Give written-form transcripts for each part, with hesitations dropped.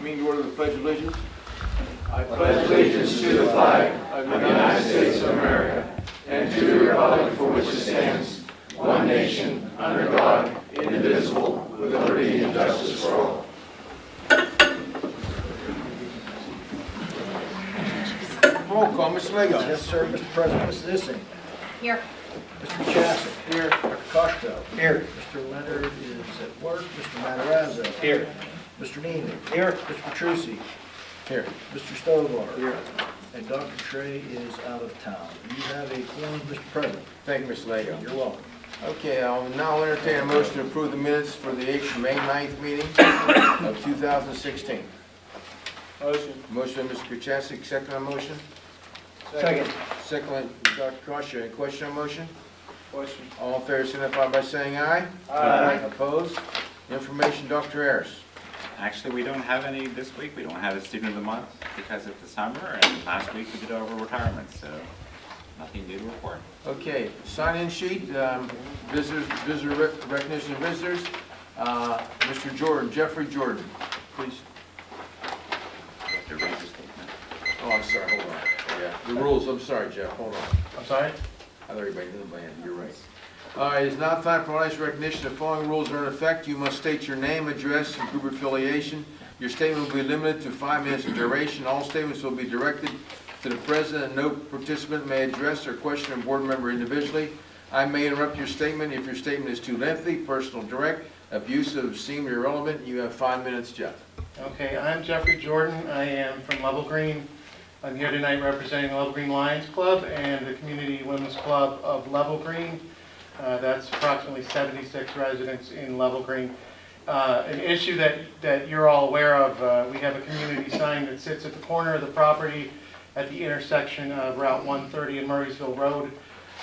Meeting to order the Pledge of Allegiance. I pledge allegiance to the flag of the United States of America and to the republic for which it stands, one nation, under God, indivisible, with liberty and justice for all. Roll call, Mr. Lego. Yes, sir, Mr. President. Mrs. Issing. Here. Mr. Chasick. Here. Dr. Koshko. Here. Mr. Leonard is at work. Mr. Matarazzo. Here. Mr. Neiman. Here. Mr. Petrucci. Here. Mr. Stovar. Here. And Dr. Trey is out of town. You have a quorum, Mr. President. Thank you, Mr. Lego. You're welcome. Okay, I'll now entertain a motion to approve the minutes for the May 9th meeting of 2016. Motion. Motion by Mr. Kuchasik, second on motion. Second. Second by Dr. Koshko. Any question on motion? Question. All in favor signify by saying aye. Aye. Opposed? Information, Dr. Ayers. Actually, we don't have any this week. We don't have a student of the month because it's the summer, and last week we did over retirement, so nothing new to report. Okay, sign-in sheet, visitor recognition of visitors. Mr. Jordan, Jeffrey Jordan, please. You have to read the statement. Oh, I'm sorry, hold on. Yeah, the rules, I'm sorry, Jeff, hold on. I'm sorry? I thought everybody knew the band, you're right. It is now time for audience recognition. The following rules are in effect. You must state your name, address, and group affiliation. Your statement will be limited to 5 minutes in duration. All statements will be directed to the president, and no participant may address or question a board member individually. I may interrupt your statement if your statement is too lengthy, personal, direct, abusive, obscene, or irrelevant. You have 5 minutes, Jeff. Okay, I'm Jeffrey Jordan. I am from Level Green. I'm here tonight representing the Level Green Lions Club and the Community Women's Club of Level Green. That's approximately 76 residents in Level Green. An issue that you're all aware of, we have a community sign that sits at the corner of the property at the intersection of Route 130 and Murraysville Road.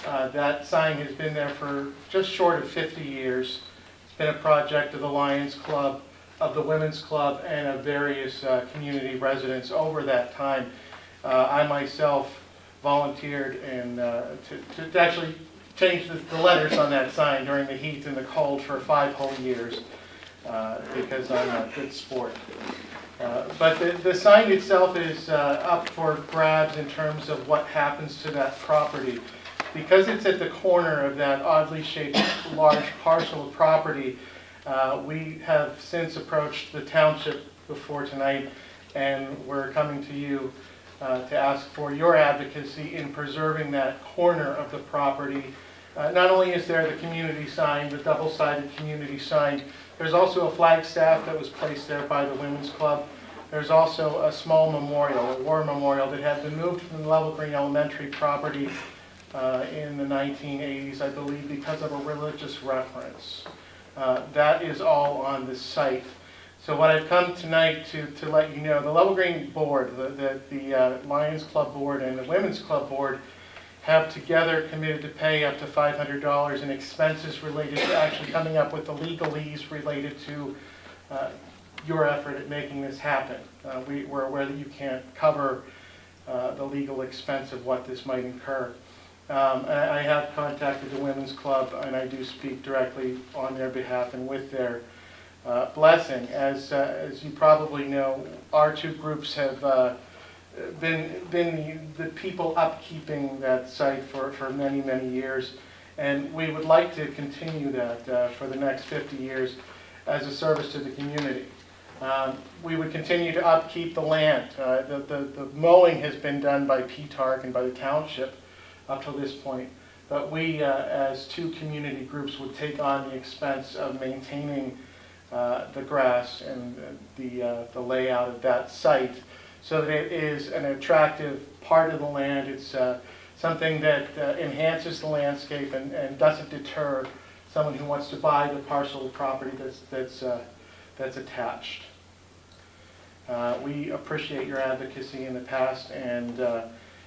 That sign has been there for just short of 50 years. It's been a project of the Lions Club, of the Women's Club, and of various community residents over that time. I myself volunteered and to actually change the letters on that sign during the heat and the cold for 5 whole years because I'm a good sport. But the sign itself is up for grabs in terms of what happens to that property. Because it's at the corner of that oddly shaped large parcel of property, we have since approached the township before tonight, and we're coming to you to ask for your advocacy in preserving that corner of the property. Not only is there the community sign, the double-sided community sign, there's also a flagstaff that was placed there by the Women's Club. There's also a small memorial, a war memorial that had been moved from the Level Green Elementary property in the 1980s, I believe, because of a religious reference. That is all on the site. So what I've come tonight to let you know, the Level Green Board, the Lions Club Board and the Women's Club Board have together committed to pay up to $500 in expenses related to actually coming up with the legalese related to your effort at making this happen. We're aware that you can't cover the legal expense of what this might incur. I have contacted the Women's Club, and I do speak directly on their behalf and with their blessing. As you probably know, our two groups have been the people upkeeping that site for many, many years, and we would like to continue that for the next 50 years as a service to the community. We would continue to upkeep the land. The mowing has been done by PTARC and by the township up to this point, but we as two community groups would take on the expense of maintaining the grass and the layout of that site so that it is an attractive part of the land. It's something that enhances the landscape and doesn't deter someone who wants to buy the parcel of property that's attached. We appreciate your advocacy in the past, and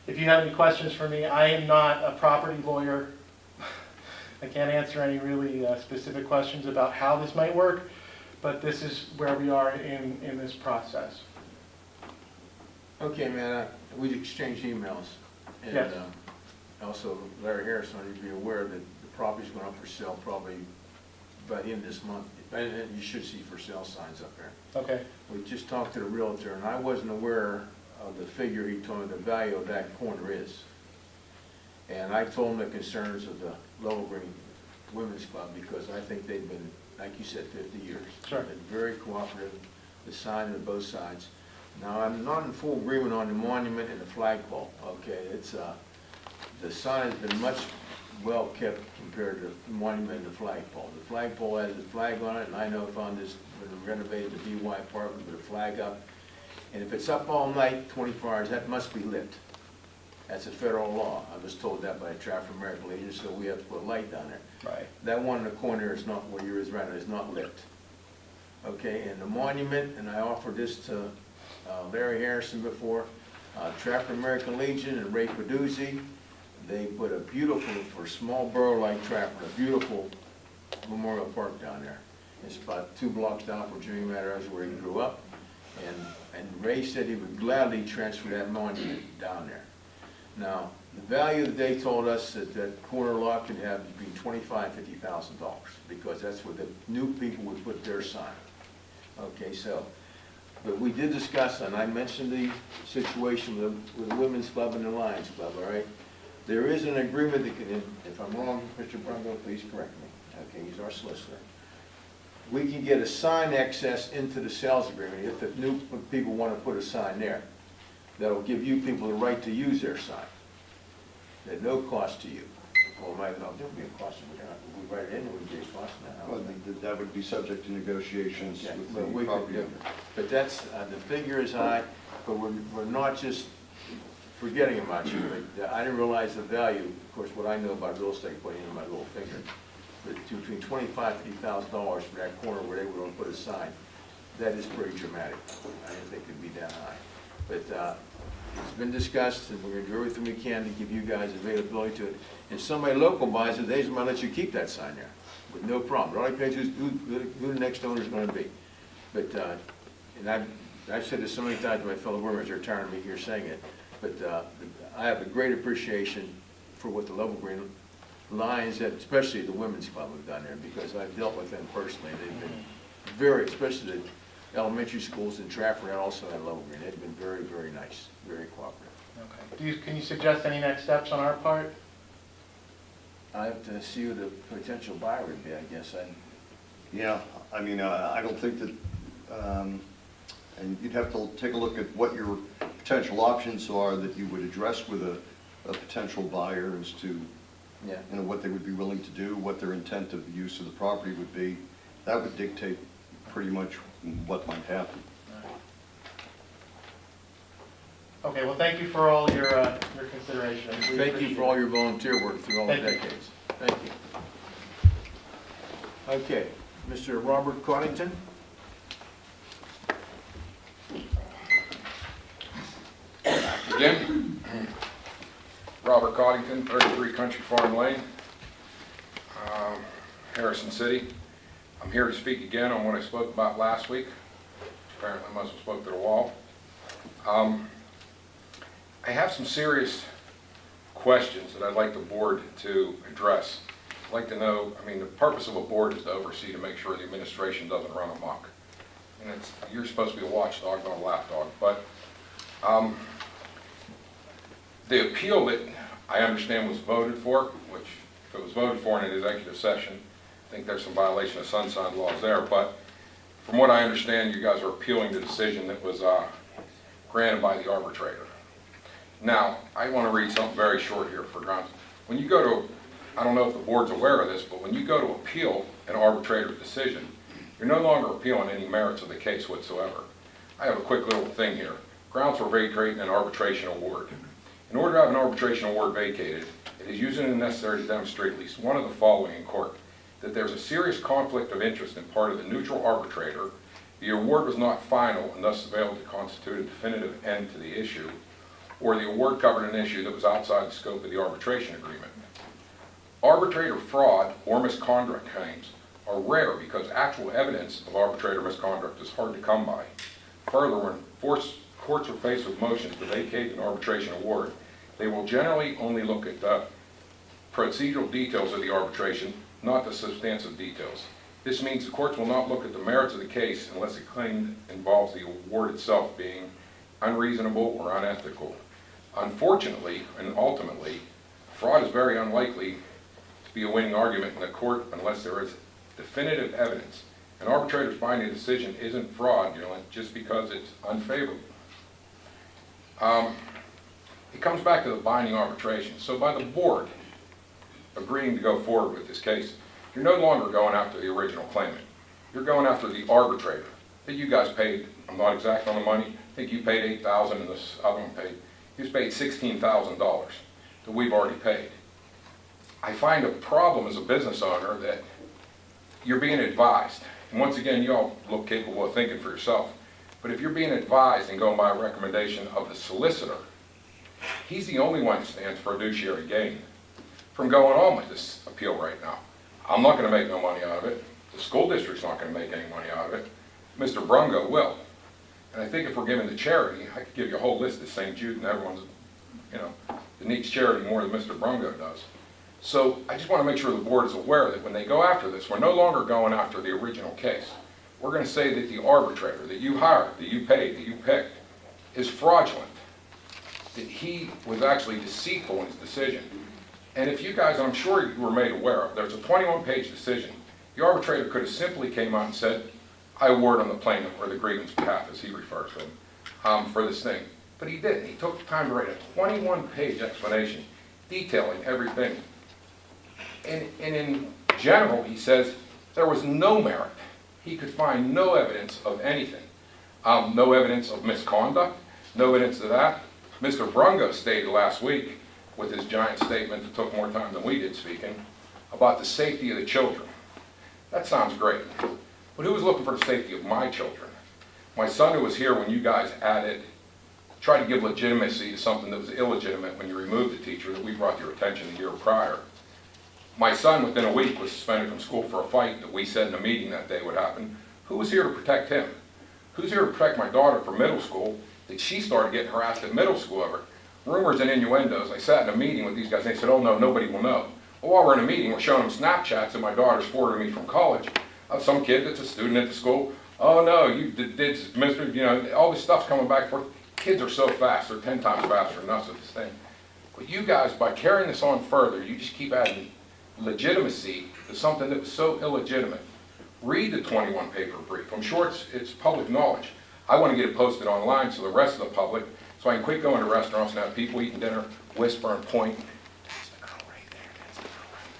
if you have any questions for me, I am not a property lawyer. I can't answer any really specific questions about how this might work, but this is where we are in this process. Okay, man, we exchanged emails. And Yes. also, Larry Harris wanted you to be aware that the property's going up for sale probably by the end of this month. And you should see for sale signs up there. Okay, We just talked to the realtor, and I wasn't aware of the figure he told me the value of that corner is. And I told him the concerns of the Level Green Women's Club, because I think they've been, like you said, 50 years. Sure. They've been very cooperative, the sign on both sides. Now, I'm not in full agreement on the monument and the flagpole, okay? It's, the sign has been much well kept compared to the monument and the flagpole. The flagpole has a flag on it, and I know found this when we renovated the BY apartment with a flag up. And if it's up all night, 24 hours, that must be lit. That's a federal law. I was told that by a Traffic American agent, so we have to put a light down there. right. That one in the corner is not, where yours right now, is not lit. Okay, and the monument, and I offered this to Larry Harrison before, Traffic American Legion and Ray Peduzzi, they put a beautiful, for a small borough like Trafford, a beautiful memorial park down there. It's about 2 blocks down from Jimmy Matarazzo where he grew up. And Ray said he would gladly transfer that monument down there. Now, the value that they told us that that corner lot could have between $25,000 and $50,000, because that's where the new people would put their sign. Okay, so, but we did discuss, and I mentioned the situation with the Women's Club and the Lions Club, all right? There is an agreement that can, if I'm wrong, Mr. Brungo, please correct me. Okay, he's our solicitor. We can get a sign access into the sales agreement if the new people want to put a sign there. That'll give you people the right to use their sign at no cost to you. Well, it might not, there'll be a cost, if we write it in, it would be a cost now. Well, that would be subject to negotiations Okay, with but the we could property do owner. it. But that's, the figure is high, but we're not just forgetting about you. But I didn't realize the value, of course, what I know about real estate, putting in my little finger. But between $25,000 and $50,000 for that corner where they were going to put a sign, that is pretty dramatic. I didn't think it'd be that high. But it's been discussed, and we're going to do everything we can to give you guys availability to it. And somebody local buys it, they just might let you keep that sign there with no problem. It only depends who the next owner is going to be. But, and I've said this so many times to my fellow workers, they're tired of me here saying it, but I have a great appreciation for what the Level Green Lions, especially the Women's Club, have done there, because I've dealt with them personally. They've been very, especially the elementary schools in Trafford and also at Level Green. They've been very, very nice, very cooperative. Okay. Can you suggest any next steps on our part? I have to see who the potential buyer would be, I guess. Yeah, I mean, I don't think that, and you'd have to take a look at what your potential options are that you would address with a potential buyer as to, Yeah. you know, what they would be willing to do, what their intent of the use of the property would be. That would dictate pretty much what might happen. Uh, Okay, well, thank you for all your consideration. We Thank you appreciate for all it. your volunteer work through all the Thank you. decades. Thank you. Okay, Mr. Robert Coddington? Again, Robert Coddington, 33 Country Farm Lane, Harrison City. I'm here to speak again on what I spoke about last week. Apparently I must have spoke to the wall. I have some serious questions that I'd like the board to address. I'd like to know, I mean, the purpose of a board is to oversee, to make sure the administration doesn't run amok. And you're supposed to be a watchdog, not a lapdog. But the appeal that I understand was voted for, which if it was voted for in an executive session, I think there's some violation of sunshine laws there. But from what I understand, you guys are appealing the decision that was granted by the arbitrator. Now, I want to read something very short here for grounds. When you go to, I don't know if the board's aware of this, but when you go to appeal an arbitrator's decision, you're no longer appealing any merits of the case whatsoever. I have a quick little thing here. Grounds for vacating an arbitration award. In order to have an arbitration award vacated, it is usually necessary to demonstrate at least one of the following in court: that there's a serious conflict of interest in part of the neutral arbitrator, the award was not final and thus failed to constitute a definitive end to the issue, or the award covered an issue that was outside the scope of the arbitration agreement. Arbitrator fraud or misconduct claims are rare because actual evidence of arbitrator misconduct is hard to come by. Further, when courts are faced with motions to vacate an arbitration award, they will generally only look at the procedural details of the arbitration, not the substantive details. This means the courts will not look at the merits of the case unless the claim involves the award itself being unreasonable or unethical. Unfortunately, and ultimately, fraud is very unlikely to be a winning argument in the court unless there is definitive evidence. An arbitrator's binding decision isn't fraudulent just because it's unfavorable. It comes back to the binding arbitration. So by the board agreeing to go forward with this case, you're no longer going after the original claimant. You're going after the arbitrator that you guys paid. I'm not exact on the money. I think you paid $8,000 and this other one paid. He's paid $16,000 that we've already paid. I find a problem as a business owner that you're being advised. And once again, you all look capable of thinking for yourself. But if you're being advised and going by a recommendation of the solicitor, he's the only one that stands for fiduciary gain from going on with this appeal right now. I'm not going to make no money out of it. The school district's not going to make any money out of it. Mr. Brungo will. And I think if we're giving the charity, I could give you a whole list of St. Jude and everyone's, that needs charity more than Mr. Brungo does. So I just want to make sure the board is aware that when they go after this, we're no longer going after the original case. We're going to say that the arbitrator that you hired, that you paid, that you picked, is fraudulent, that he was actually deceitful in his decision. And if you guys, I'm sure you were made aware of, there's a 21-page decision. The arbitrator could have simply came out and said, I award on the plaintiff or the grievance behalf, as he refers to him, for this thing. But he didn't. He took the time to write a 21-page explanation detailing everything. And in general, he says there was no merit. He could find no evidence of anything. No evidence of misconduct, no evidence of that. Mr. Brungo stated last week, with his giant statement that took more time than we did speaking, about the safety of the children. That sounds great. But who was looking for the safety of my children? My son, who was here when you guys tried to give legitimacy to something that was illegitimate when you removed the teacher that we brought to your attention the year prior. My son, within a week, was suspended from school for a fight that we said in a meeting that day would happen. Who was here to protect him? Who's here to protect my daughter from middle school that she started getting harassed at middle school over? Rumors and innuendos. I sat in a meeting with these guys and they said, oh no, nobody will know. Well, while we're in a meeting, we're showing them Snapchats that my daughter's forwarded me from college of some kid that's a student at the school. Oh no, you did Mr. All this stuff's coming back and forth. Kids are so fast, they're 10 times faster than us at this thing. But you guys, by carrying this on further, you just keep adding legitimacy to something that was so illegitimate. Read the 21-paper brief. I'm sure it's public knowledge. I want to get it posted online so the rest of the public, so I can quit going to restaurants and have people eating dinner, whisper and point. That's the girl right there. That's the girl right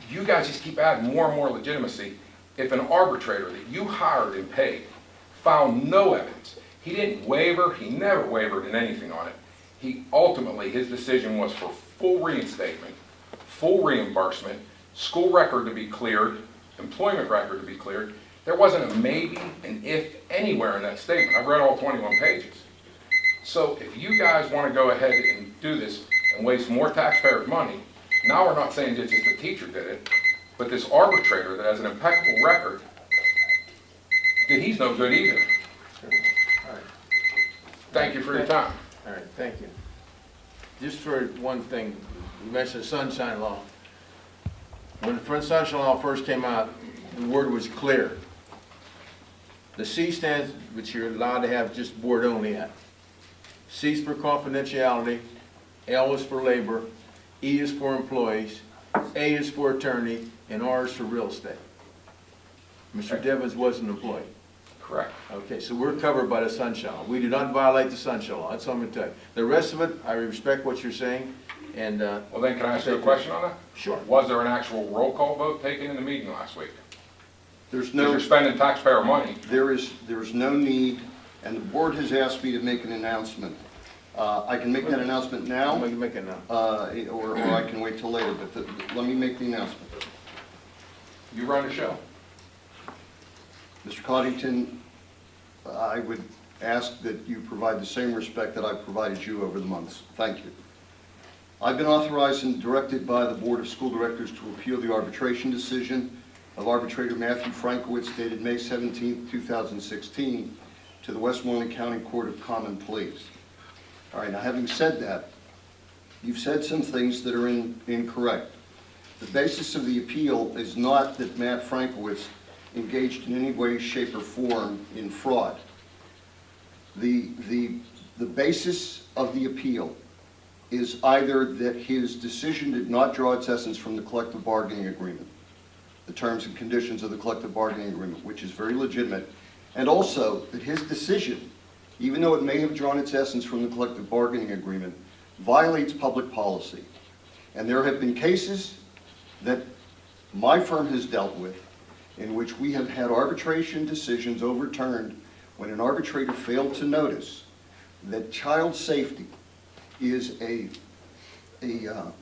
there. You guys just keep adding more and more legitimacy. If an arbitrator that you hired and paid found no evidence, he didn't waver, he never wavered in anything on it. He ultimately, his decision was for full reinstatement, full reimbursement, school record to be cleared, employment record to be cleared. There wasn't a maybe, an if, anywhere in that statement. I've read all 21 pages. So if you guys want to go ahead and do this and waste more taxpayers' money, now we're not saying that just the teacher did it, but this arbitrator that has an impeccable record, that he's no good either. All right. Thank you for your time. All right, thank you. Just for one thing, you mentioned the sunshine law. When the sunshine law first came out, the word was clear. The C stands, which you're allowed to have just board only at. C is for confidentiality, L is for labor, E is for employees, A is for attorney, and R is for real estate. Mr. Devens was an employee. Correct. Okay, so we're covered by the sunshine law. We do not violate the sunshine law. That's all I'm going to tell you. The rest of it, I respect what you're saying, and Well then, can I ask you a question on that? Sure. Was there an actual roll call vote taken in the meeting last week? There's Because you're spending taxpayer money. there's no need, and the board has asked me to make an announcement. I can make that announcement now, I'm going to make it now. or I can wait till later, but let me make the announcement. You run the show. Mr. Coddington, I would ask that you provide the same respect that I've provided you over the months. Thank you. I've been authorized and directed by the Board of School Directors to appeal the arbitration decision of arbitrator Matthew Frankowitz dated May 17, 2016 to the Westmoreland County Court of Common Pleas. All right, now having said that, you've said some things that are incorrect. The basis of the appeal is not that Matt Frankowitz engaged in any way, shape, or form in fraud. The basis of the appeal is either that his decision did not draw its essence from the collective bargaining agreement, the terms and conditions of the collective bargaining agreement, which is very legitimate, and also that his decision, even though it may have drawn its essence from the collective bargaining agreement, violates public policy. And there have been cases that my firm has dealt with in which we have had arbitration decisions overturned when an arbitrator failed to notice that child safety is a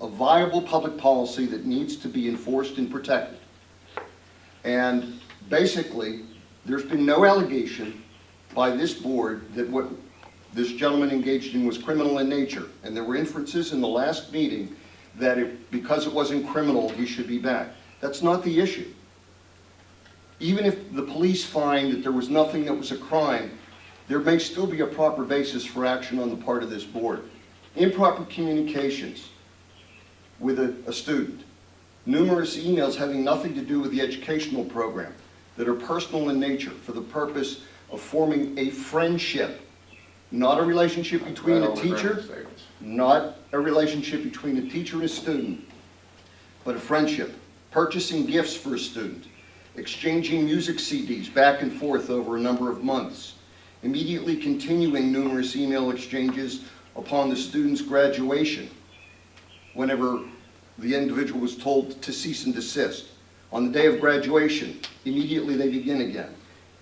viable public policy that needs to be enforced and protected. And basically, there's been no allegation by this board that what this gentleman engaged in was criminal in nature. And there were inferences in the last meeting that because it wasn't criminal, he should be back. That's not the issue. Even if the police find that there was nothing that was a crime, there may still be a proper basis for action on the part of this board. Improper communications with a student, numerous emails having nothing to do with the educational program that are personal in nature for the purpose of forming a friendship, not a relationship between a teacher, not a relationship between a teacher and a student, but a friendship. Purchasing gifts for a student, exchanging music CDs back and forth over a number of months, immediately continuing numerous email exchanges upon the student's graduation, whenever the individual was told to cease and desist. On the day of graduation, immediately they begin again.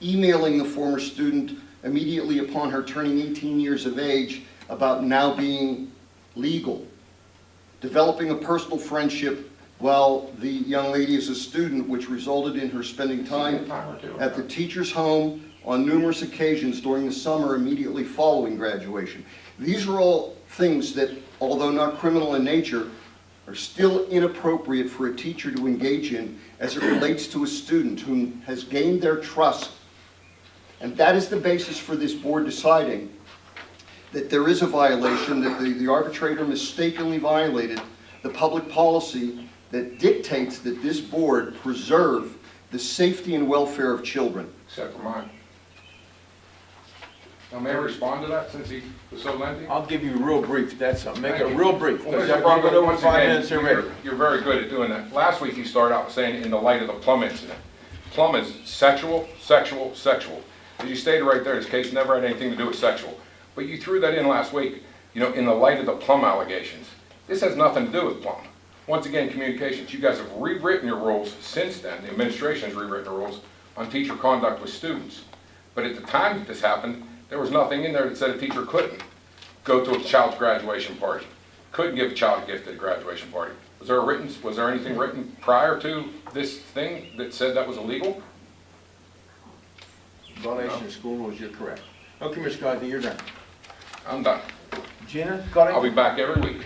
Emailing the former student immediately upon her turning 18 years of age about now being legal. Developing a personal friendship while the young lady is a student, which resulted in her spending time at the teacher's home on numerous occasions during the summer immediately following graduation. These are all things that, although not criminal in nature, are still inappropriate for a teacher to engage in as it relates to a student who has gained their trust. And that is the basis for this board deciding that there is a violation, that the arbitrator mistakenly violated the public policy that dictates that this board preserve the safety and welfare of children. Except for mine. Now, may I respond to that since he was so lengthy? I'll give you real brief, that's, make it real brief. Well, because Mr. I've Bronco, gone over once 5 again, minutes already. you're very good at doing that. Last week, you started out saying, in the light of the Plum incident. Plum is sexual, sexual, sexual. As you stated right there, this case never had anything to do with sexual. But you threw that in last week, you know, in the light of the Plum allegations. This has nothing to do with Plum. Once again, communications. You guys have rewritten your rules since then. The administration has rewritten the rules on teacher conduct with students. But at the time that this happened, there was nothing in there that said a teacher couldn't go to a child's graduation party, couldn't give a child a gift at a graduation party. Was there anything written prior to this thing that said that was illegal? Violation of school rules, you're correct. Okay, Ms. Cosby, you're done. I'm done. Gina, got I'll it? be back every week.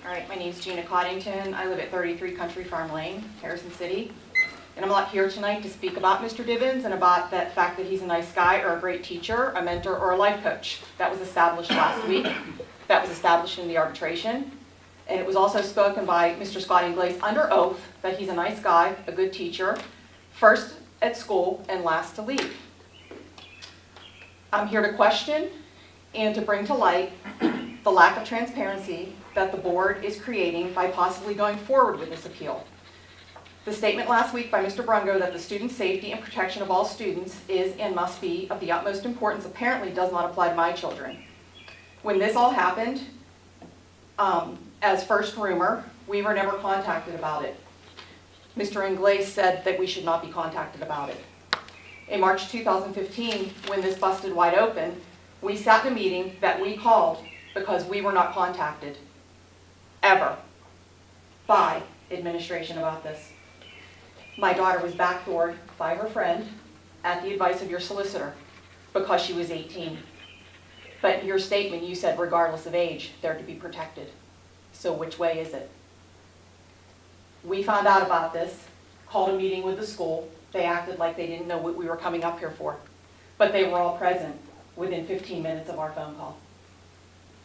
All right, my name is Gina Coddington. I live at 33 Country Farm Lane, Harrison City. And I'm not here tonight to speak about Mr. Dibbins and about that fact that he's a nice guy or a great teacher, a mentor, or a life coach. That was established last week. That was established in the arbitration. And it was also spoken by Mr. Scott Inglace under oath that he's a nice guy, a good teacher, first at school and last to leave. I'm here to question and to bring to light the lack of transparency that the board is creating by possibly going forward with this appeal. The statement last week by Mr. Brungo that the student safety and protection of all students is and must be of the utmost importance apparently does not apply to my children. When this all happened, as first rumor, we were never contacted about it. Mr. Inglace said that we should not be contacted about it. In March 2015, when this busted wide open, we sat in a meeting that we called because we were not contacted, ever, by administration about this. My daughter was backdoored by her friend at the advice of your solicitor because she was 18. But in your statement, you said regardless of age, they're to be protected. So which way is it? We found out about this, called a meeting with the school. They acted like they didn't know what we were coming up here for. But they were all present within 15 minutes of our phone call.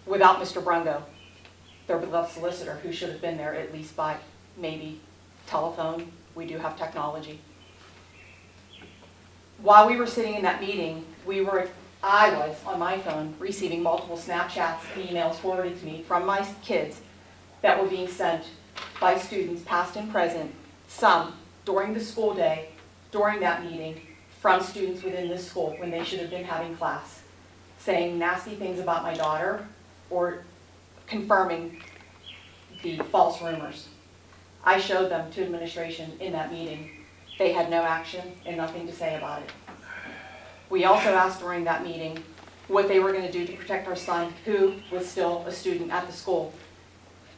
without Mr. Brungo, their beloved solicitor, who should have been there at least by maybe telephone. We do have technology. While we were sitting in that meeting, I was on my phone receiving multiple Snapchats and emails forwarded to me from my kids that were being sent by students, past and present, some during the school day, during that meeting, from students within this school when they should have been having class, saying nasty things about my daughter or confirming the false rumors. I showed them to administration in that meeting. They had no action and nothing to say about it. We also asked during that meeting what they were going to do to protect our son, who was still a student at the school.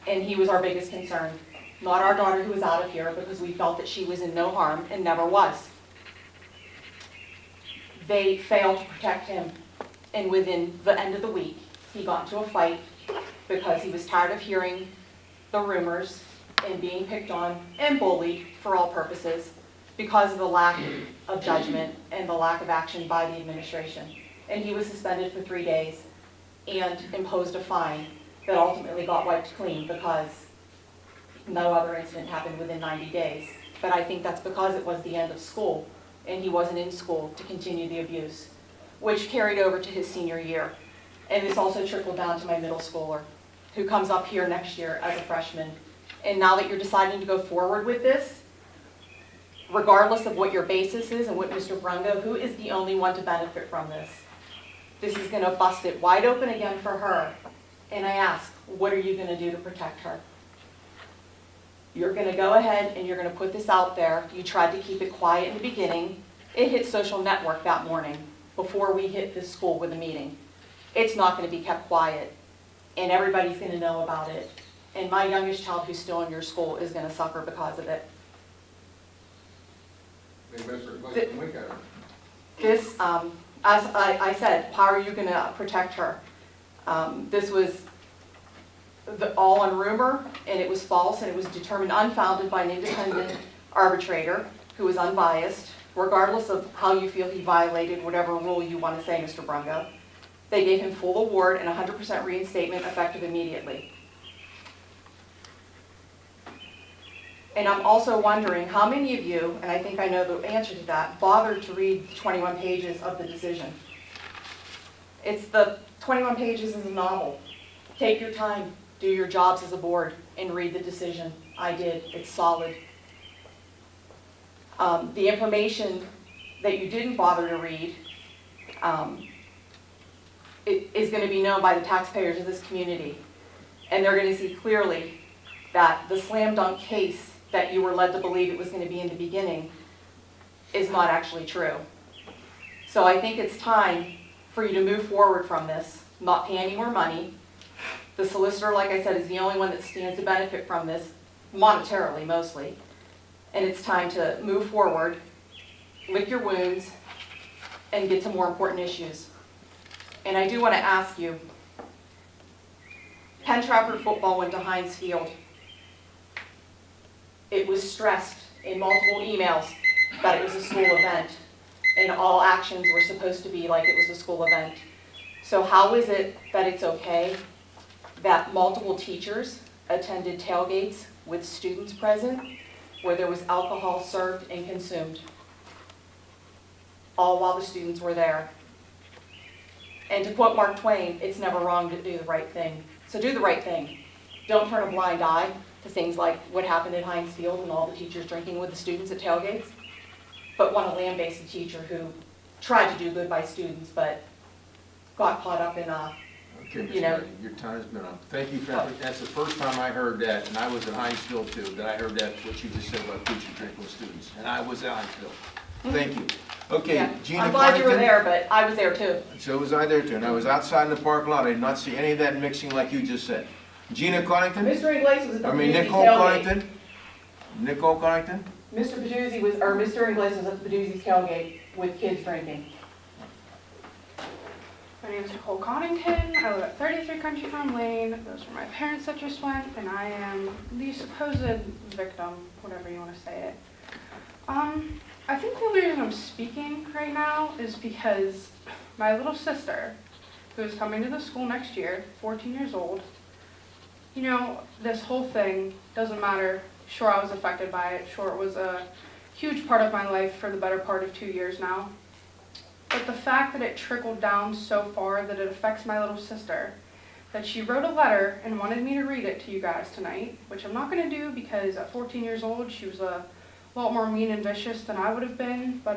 And he was our biggest concern, not our daughter who was out of here, because we felt that she was in no harm and never was. They failed to protect him, and within the end of the week, he got into a fight because he was tired of hearing the rumors and being picked on and bullied for all purposes because of the lack of judgment and the lack of action by the administration. And he was suspended for 3 days and imposed a fine that ultimately got wiped clean because no other incident happened within 90 days. But I think that's because it was the end of school and he wasn't in school to continue the abuse, which carried over to his senior year. And this also trickled down to my middle schooler, who comes up here next year as a freshman. And now that you're deciding to go forward with this, regardless of what your basis is and what Mr. Brungo, who is the only one to benefit from this? This is going to bust it wide open again for her. And I ask, what are you going to do to protect her? You're going to go ahead and you're going to put this out there. You tried to keep it quiet in the beginning. It hit social network that morning before we hit this school with a meeting. It's not going to be kept quiet, and everybody's going to know about it. And my youngest child, who's still in your school, is going to suffer because of it. This, as I said, how are you going to protect her? This was all on rumor, and it was false, and it was determined unfounded by an independent arbitrator who was unbiased, regardless of how you feel he violated whatever rule you want to say, Mr. Brungo. They gave him full award and 100% reinstatement effective immediately. And I'm also wondering how many of you, and I think I know the answer to that, bothered to read the 21 pages of the decision. It's the 21 pages is a novel. Take your time, do your jobs as a board, and read the decision. I did. It's solid. The information that you didn't bother to read it is going to be known by the taxpayers of this community. And they're going to see clearly that the slam dunk case that you were led to believe it was going to be in the beginning is not actually true. So I think it's time for you to move forward from this, not pay any more money. The solicitor, like I said, is the only one that stands to benefit from this, monetarily mostly. And it's time to move forward, lick your wounds, and get to more important issues. And I do want to ask you, Penn Trafford football went to Heinz Field. It was stressed in multiple emails that it was a school event, and all actions were supposed to be like it was a school event. So how is it that it's okay that multiple teachers attended tailgates with students present where there was alcohol served and consumed, all while the students were there? And to quote Mark Twain, it's never wrong to do the right thing. So do the right thing. Don't turn a blind eye to things like what happened at Heinz Field and all the teachers drinking with the students at tailgates, but want to lambaste a teacher who tried to do good by students but got caught up in Okay, Ms. Martin, your time has been up. Thank you for that. That's the first time I heard that, and I was at Heinz Field too, that I heard that, what you just said about teachers drinking with students. And I was at Heinz Field. Thank you. Okay, Yeah. Gina I'm glad you were Connington? there, but I was there too. So was I there too, and I was outside in the parking lot. I did not see any of that mixing like you just said. Gina Connington? Mr. Inglese was at the I mean, Peduzzi Nicole tailgate. Connington? Nicole Connington? Mr. Peduzzi was, or Mr. Inglese was at the Peduzzi's tailgate with kids drinking. My name is Nicole Connington. I live at 33 Country Farm Lane. Those are my parents that just went, and I am the supposed victim, whatever you want to say it. I think the only reason I'm speaking right now is because my little sister who is coming to the school next year, 14 years old. You know, this whole thing doesn't matter. Sure, I was affected by it. Sure, it was a huge part of my life for the better part of 2 years now. But the fact that it trickled down so far that it affects my little sister, that she wrote a letter and wanted me to read it to you guys tonight, which I'm not going to do because at 14 years old, she was a lot more mean and vicious than I would have been. But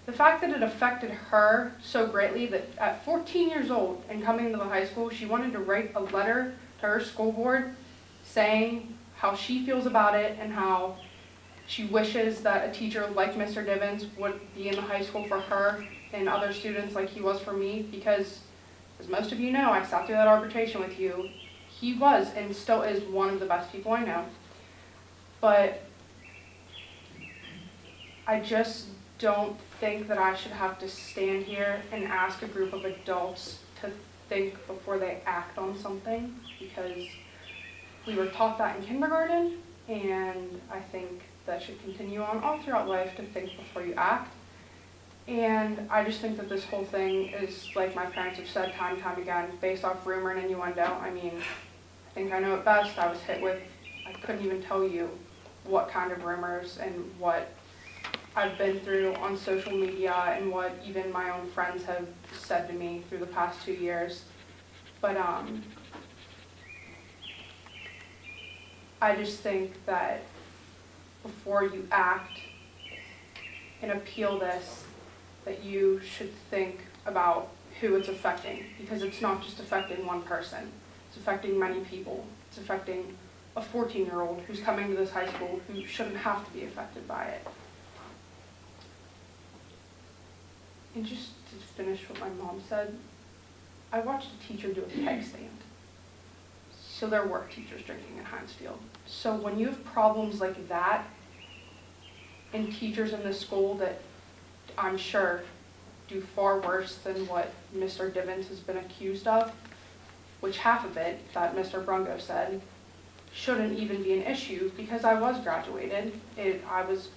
the fact that it affected her so greatly that at 14 years old and coming to the high school, she wanted to write a letter to her school board saying how she feels about it and how she wishes that a teacher like Mr. Divins would be in the high school for her and other students like he was for me, because as most of you know, I sat through that arbitration with you. He was and still is one of the best people I know. But I just don't think that I should have to stand here and ask a group of adults to think before they act on something, because we were taught that in kindergarten, and I think that should continue on all throughout life, to think before you act. And I just think that this whole thing is, like my parents have said time and time again, based off rumor and innuendo. I mean, I think I know it best. I was hit with, I couldn't even tell you what kind of rumors and what I've been through on social media and what even my own friends have said to me through the past 2 years. But I just think that before you act and appeal this, that you should think about who it's affecting, because it's not just affecting one person. It's affecting many people. It's affecting a 14-year-old who's coming to this high school who shouldn't have to be affected by it. And just to finish what my mom said, I watched a teacher do a peg stand. So there were teachers drinking in Heinz Field. So when you have problems like that, and teachers in this school that I'm sure do far worse than what Mr. Divins has been accused of, which half of it, that Mr. Brungo said, shouldn't even be an issue, because I was graduated. I was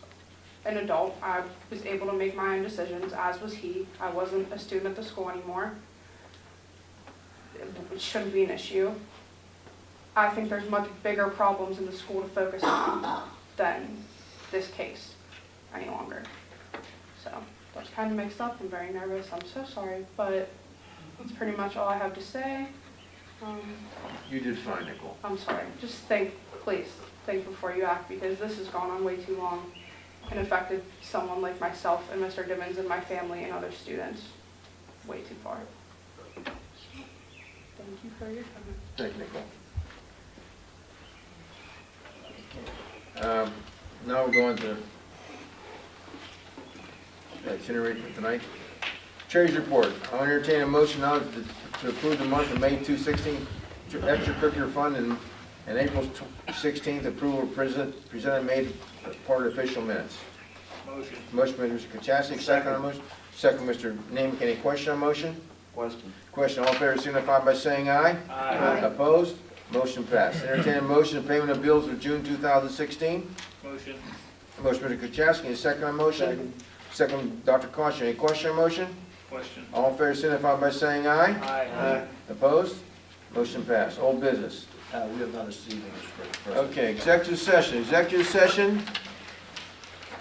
an adult. I was able to make my own decisions, as was he. I wasn't a student at the school anymore. It shouldn't be an issue. I think there's much bigger problems in the school to focus on than this case any longer. So that's kind of mixed up. I'm very nervous. I'm so sorry, but that's pretty much all I have to say. You did fine, Nicole. I'm sorry. Just think, please, think before you act, because this has gone on way too long and affected someone like myself and Mr. Divins and my family and other students way too far. Thank you for your time. Thank you, Nicole. Now we're going to itinerary for tonight. Chair's report. I'll entertain a motion now to approve the month of May 2016 extracurricular fund and April 16th approval presented made as part of official minutes. Motion. Motion by Mr. Kachasik, second on motion. Second, Mr. Name. Any question on motion? Question. Question. All in favor signify by saying aye. Aye. Opposed? Motion passed. Entertain a motion of payment of bills for June 2016. Motion. Motion by Mr. Kachasik, a second on motion. Second, Dr. Caution. Any question on motion? Question. All in favor signify by saying aye. Aye. Opposed? Motion passed. Old business. We have none this evening, Mr. President. Okay, executive session. Executive session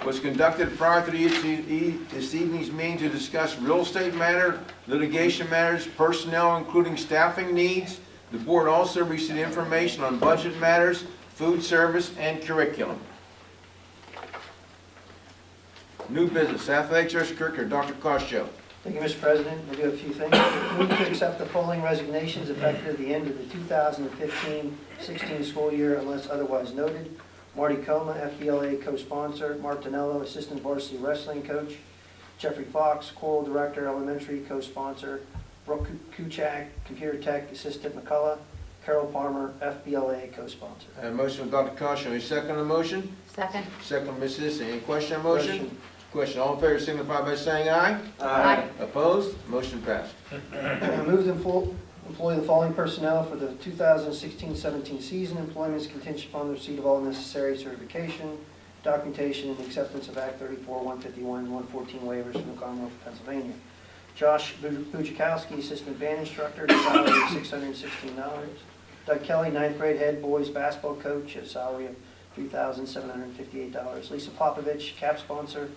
was conducted prior to this evening's meeting to discuss real estate matter, litigation matters, personnel, including staffing needs. The board also received information on budget matters, food service, and curriculum. New business, athletics extracurricular, Dr. Costo. Thank you, Mr. President. We'll do a few things. Move to accept the following resignations effective at the end of the 2015-16 school year unless otherwise noted. Marty Coma, FBLA co-sponsor. Mark Tonello, assistant varsity wrestling coach. Jeffrey Fox, choral director, elementary co-sponsor. Brooke Kuchak, computer tech assistant McCullough. Carol Palmer, FBLA co-sponsor. I have a motion with Dr. Costo. Any second on the motion? Second. Second, Ms. Sisson. Any question on motion? Question. All in favor signify by saying aye. Aye. Opposed? Motion passed. Move to employ the following personnel for the 2016-17 season. Employment is contingent upon the receipt of all necessary certification, documentation, and acceptance of Act 34, 151, and 114 waivers from the Commonwealth of Pennsylvania. Josh Bujakowski, assistant band instructor, at a salary of $616. Doug Kelly, ninth grade head boys basketball coach, at a salary of $3,758. Lisa Popovich, cap sponsor,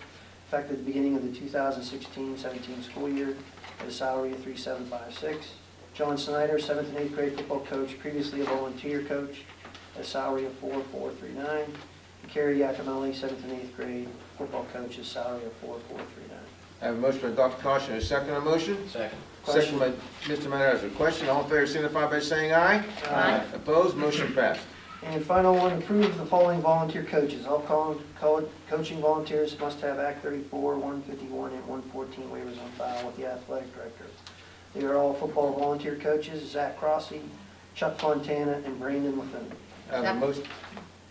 effective the beginning of the 2016-17 school year, at a salary of $3,756. John Snyder, 7th and 8th grade football coach, previously a volunteer coach, at a salary of $4,439. And Carrie Yacomelli, 7th and 8th grade football coach, at a salary of $4,439. I have a motion by Dr. Costa, and a second on the motion. Second. Second by Mr. Meadows. A question, all in favor signify by saying aye. Aye. Opposed, motion passed. And final one, approve the following volunteer coaches. All coaching volunteers must have Act 34, 151, and 114 waivers on file with the athletic director. They are all football volunteer coaches: Zach Crossy, Chuck Fontana, and Brandon Lefevre. I have a motion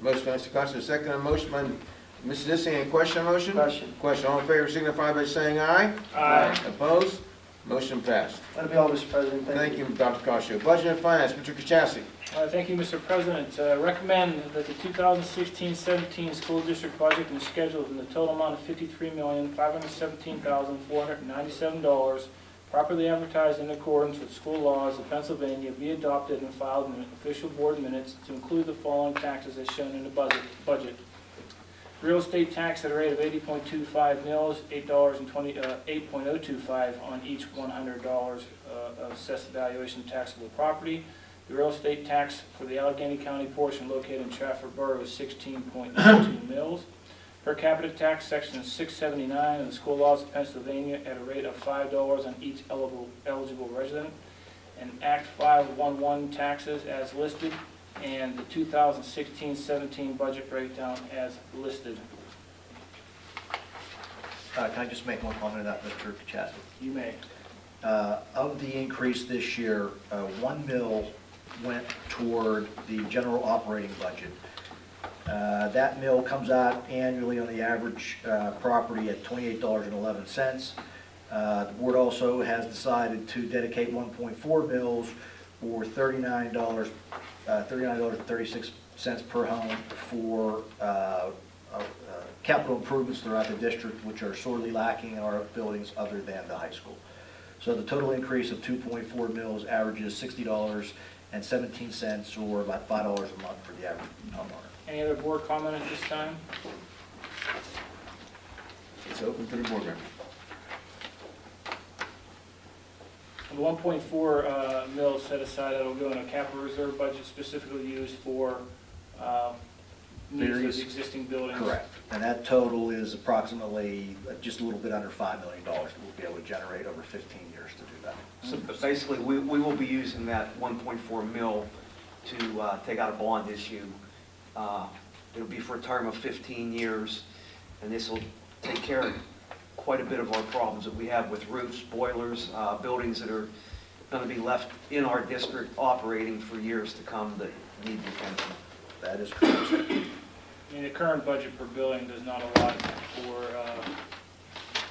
by Mr. Costa, a second on the motion by Mrs. Dissing. Any question on the motion? Question. Question, all in favor signify by saying aye. Aye. Opposed, motion passed. That'll be all, Mr. President. Thank you, Dr. Costa. Budget and Finance, Mr. Kachasik. Thank you, Mr. President. Recommend that the 2016-17 school district budget and schedule in the total amount of $53,517,497, properly advertised in accordance with school laws of Pennsylvania, be adopted and filed in official board minutes to include the following taxes as shown in the budget. Real estate tax at a rate of 80.25 mils, $8.025 on each $100 of assessed valuation taxable property. The real estate tax for the Allegheny County portion located in Trafford Borough is 16.92 mils. Per capita tax, section 679 of the school laws of Pennsylvania at a rate of $5 on each eligible resident. And Act 511 taxes as listed, and the 2016-17 budget breakdown as listed. Can I just make one comment on that, Mr. Kachasik? You may. Of the increase this year, 1 mil went toward the general operating budget. That mill comes out annually on the average property at $28.11. The board also has decided to dedicate 1.4 mils or $39.36 per home for capital improvements throughout the district, which are sorely lacking in our buildings other than the high school. So the total increase of 2.4 mils averages $60.17, or about $5 a month for the average homeowner. Any other board comment at this time? It's open to the board members. The 1.4 mil set aside, that'll go in a capital reserve budget specifically used for needs of Various- the existing buildings. Correct. And that total is approximately just a little bit under $5 million. We'll be able to generate over 15 years to do that. So basically, we will be using that 1.4 mil to take out a bond issue. It'll be for a term of 15 years, and this will take care of quite a bit of our problems that we have with roofs, boilers, buildings that are going to be left in our district operating for years to come that need attention. That is correct. I mean, the current budget per building does not allot for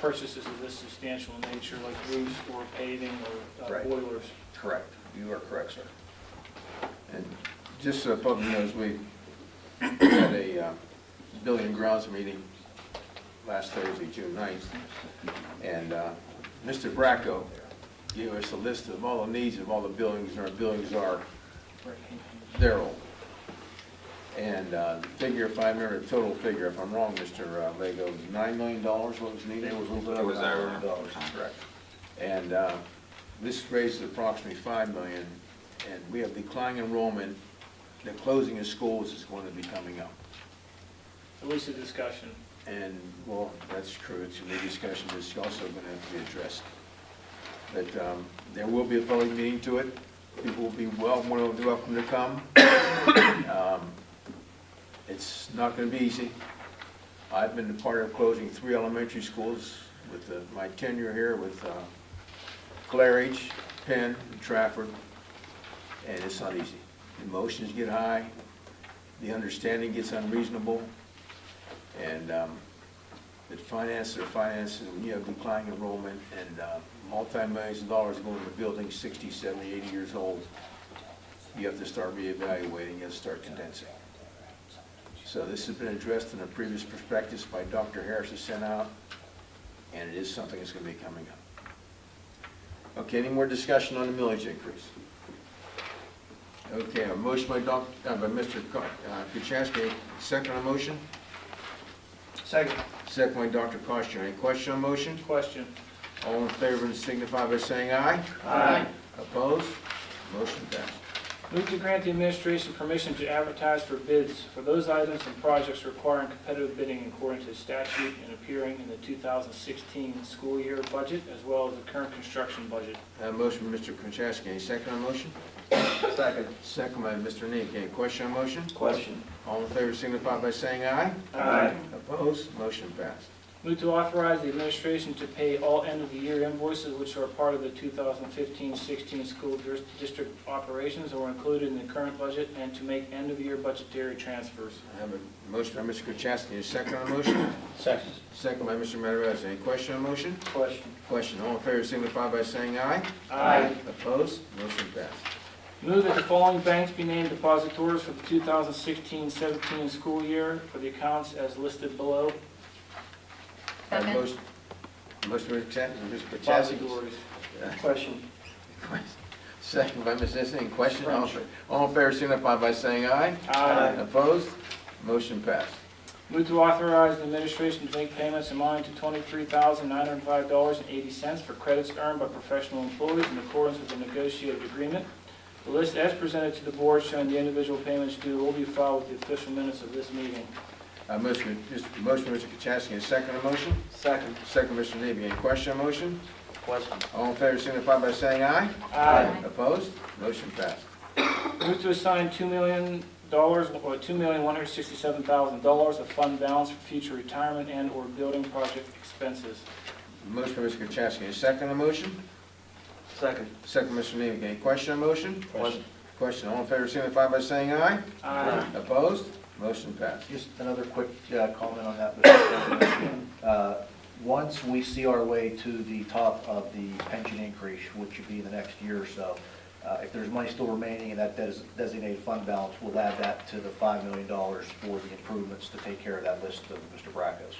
purchases of this substantial in nature, like roofs or paving or Right. boilers. Correct. You are correct, sir. And just so the public knows, we had a building and grounds meeting last Thursday, June 9th, and Mr. Bracco gave us a list of all the needs of all the buildings, and our buildings are, they're old. And the figure, if I remember the total figure, if I'm wrong, Mr. Lego, was $9 million what was needed? It was over $9 million. Correct. And this raises approximately $5 million, and we have declining enrollment. The closing of schools is going to be coming up. At least a discussion. And, well, that's true, it's a big discussion, it's also going to have to be addressed. But there will be a public meeting to it. People will be welcome to come. It's not going to be easy. I've been a part of closing 3 elementary schools with my tenure here with Claridge, Penn, and Trafford, and it's not easy. Emotions get high, the understanding gets unreasonable, and the finances are finances. When you have declining enrollment and multi-millions of dollars going into buildings 60, 70, 80 years old, you have to start reevaluating, you have to start condensing. So this has been addressed in a previous prospectus by Dr. Harris has sent out, and it is something that's going to be coming up. Okay, any more discussion on the millage increase? Okay, a motion by Mr. Kuczynski, second on motion? Second. Second by Dr. Costo. Any question on motion? Question. All in favor signify by saying aye. Aye. Opposed? Motion passed. Move to grant the administration permission to advertise for bids for those items and projects requiring competitive bidding according to statute and appearing in the 2016 school year budget as well as the current construction budget. Motion by Mr. Kuczynski. Any second on motion? Second. Second by Mr. Neek. Any question on motion? Question. All in favor signify by saying aye. Aye. Opposed? Motion passed. Move to authorize the administration to pay all end-of-the-year invoices which are part of the 2015-16 school district operations or included in the current budget and to make end-of-year budgetary transfers. I have a motion by Mr. Kuczynski. Any second on motion? Second. Second by Mr. Matarazza. Any question on motion? Question. Question. All in favor signify by saying aye. Aye. Opposed? Motion passed. Move that the following banks be named depositors for the 2016-17 school year for the accounts as listed below. Second. Motion by Mr. Kuczynski. Depositories. Question. Second by Ms. Nissen. Any question? All in favor signify by saying aye. Aye. Opposed? Motion passed. Move to authorize the administration to make payments amounting to $23,905.80 for credits earned by professional employees in accordance with the negotiated agreement. The list as presented to the board showing the individual payments due will be filed with the official minutes of this meeting. Motion by Mr. Kuczynski. Second on motion? Second. Second by Mr. Neby. Any question on motion? Question. All in favor signify by saying aye. Aye. Opposed? Motion passed. Move to assign $2 million or $2,167,000 of fund balance for future retirement and/or building project expenses. Motion by Mr. Kuczynski. Second on motion? Second. Second by Mr. Neby. Any question on motion? Question. Question. All in favor signify by saying aye. Aye. Opposed? Motion passed. Just another quick comment on that, Mr. President. Once we see our way to the top of the pension increase, which should be the next year or so, if there's money still remaining in that designated fund balance, we'll add that to the $5 million for the improvements to take care of that list of Mr. Bracco's.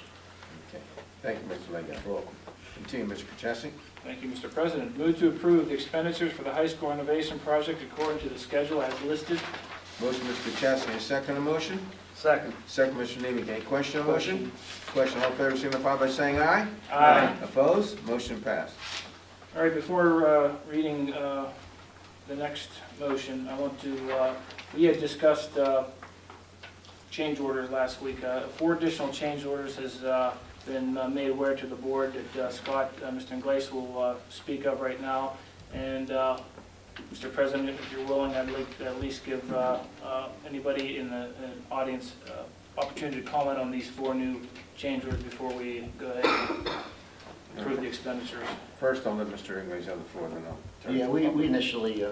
Okay. Thank you, Mr. Leggett. You're welcome. Continue, Mr. Kuczynski. Thank you, Mr. President. Move to approve the expenditures for the high school renovation project according to the schedule as listed. Motion, Mr. Kuczynski. Second on motion? Second. Second, Mr. Neby. Any question on motion? Question. All in favor signify by saying aye. Aye. Opposed? Motion passed. All right, before reading the next motion, I want to, we had discussed change orders last week. 4 additional change orders has been made aware to the board that Scott, Mr. Ingles will speak of right now. And Mr. President, if you're willing, I'd like to at least give anybody in the audience opportunity to comment on these 4 new change orders before we go ahead and approve the expenditures. First, I'll let Mr. Ingles have the floor, then I'll turn. Yeah, we initially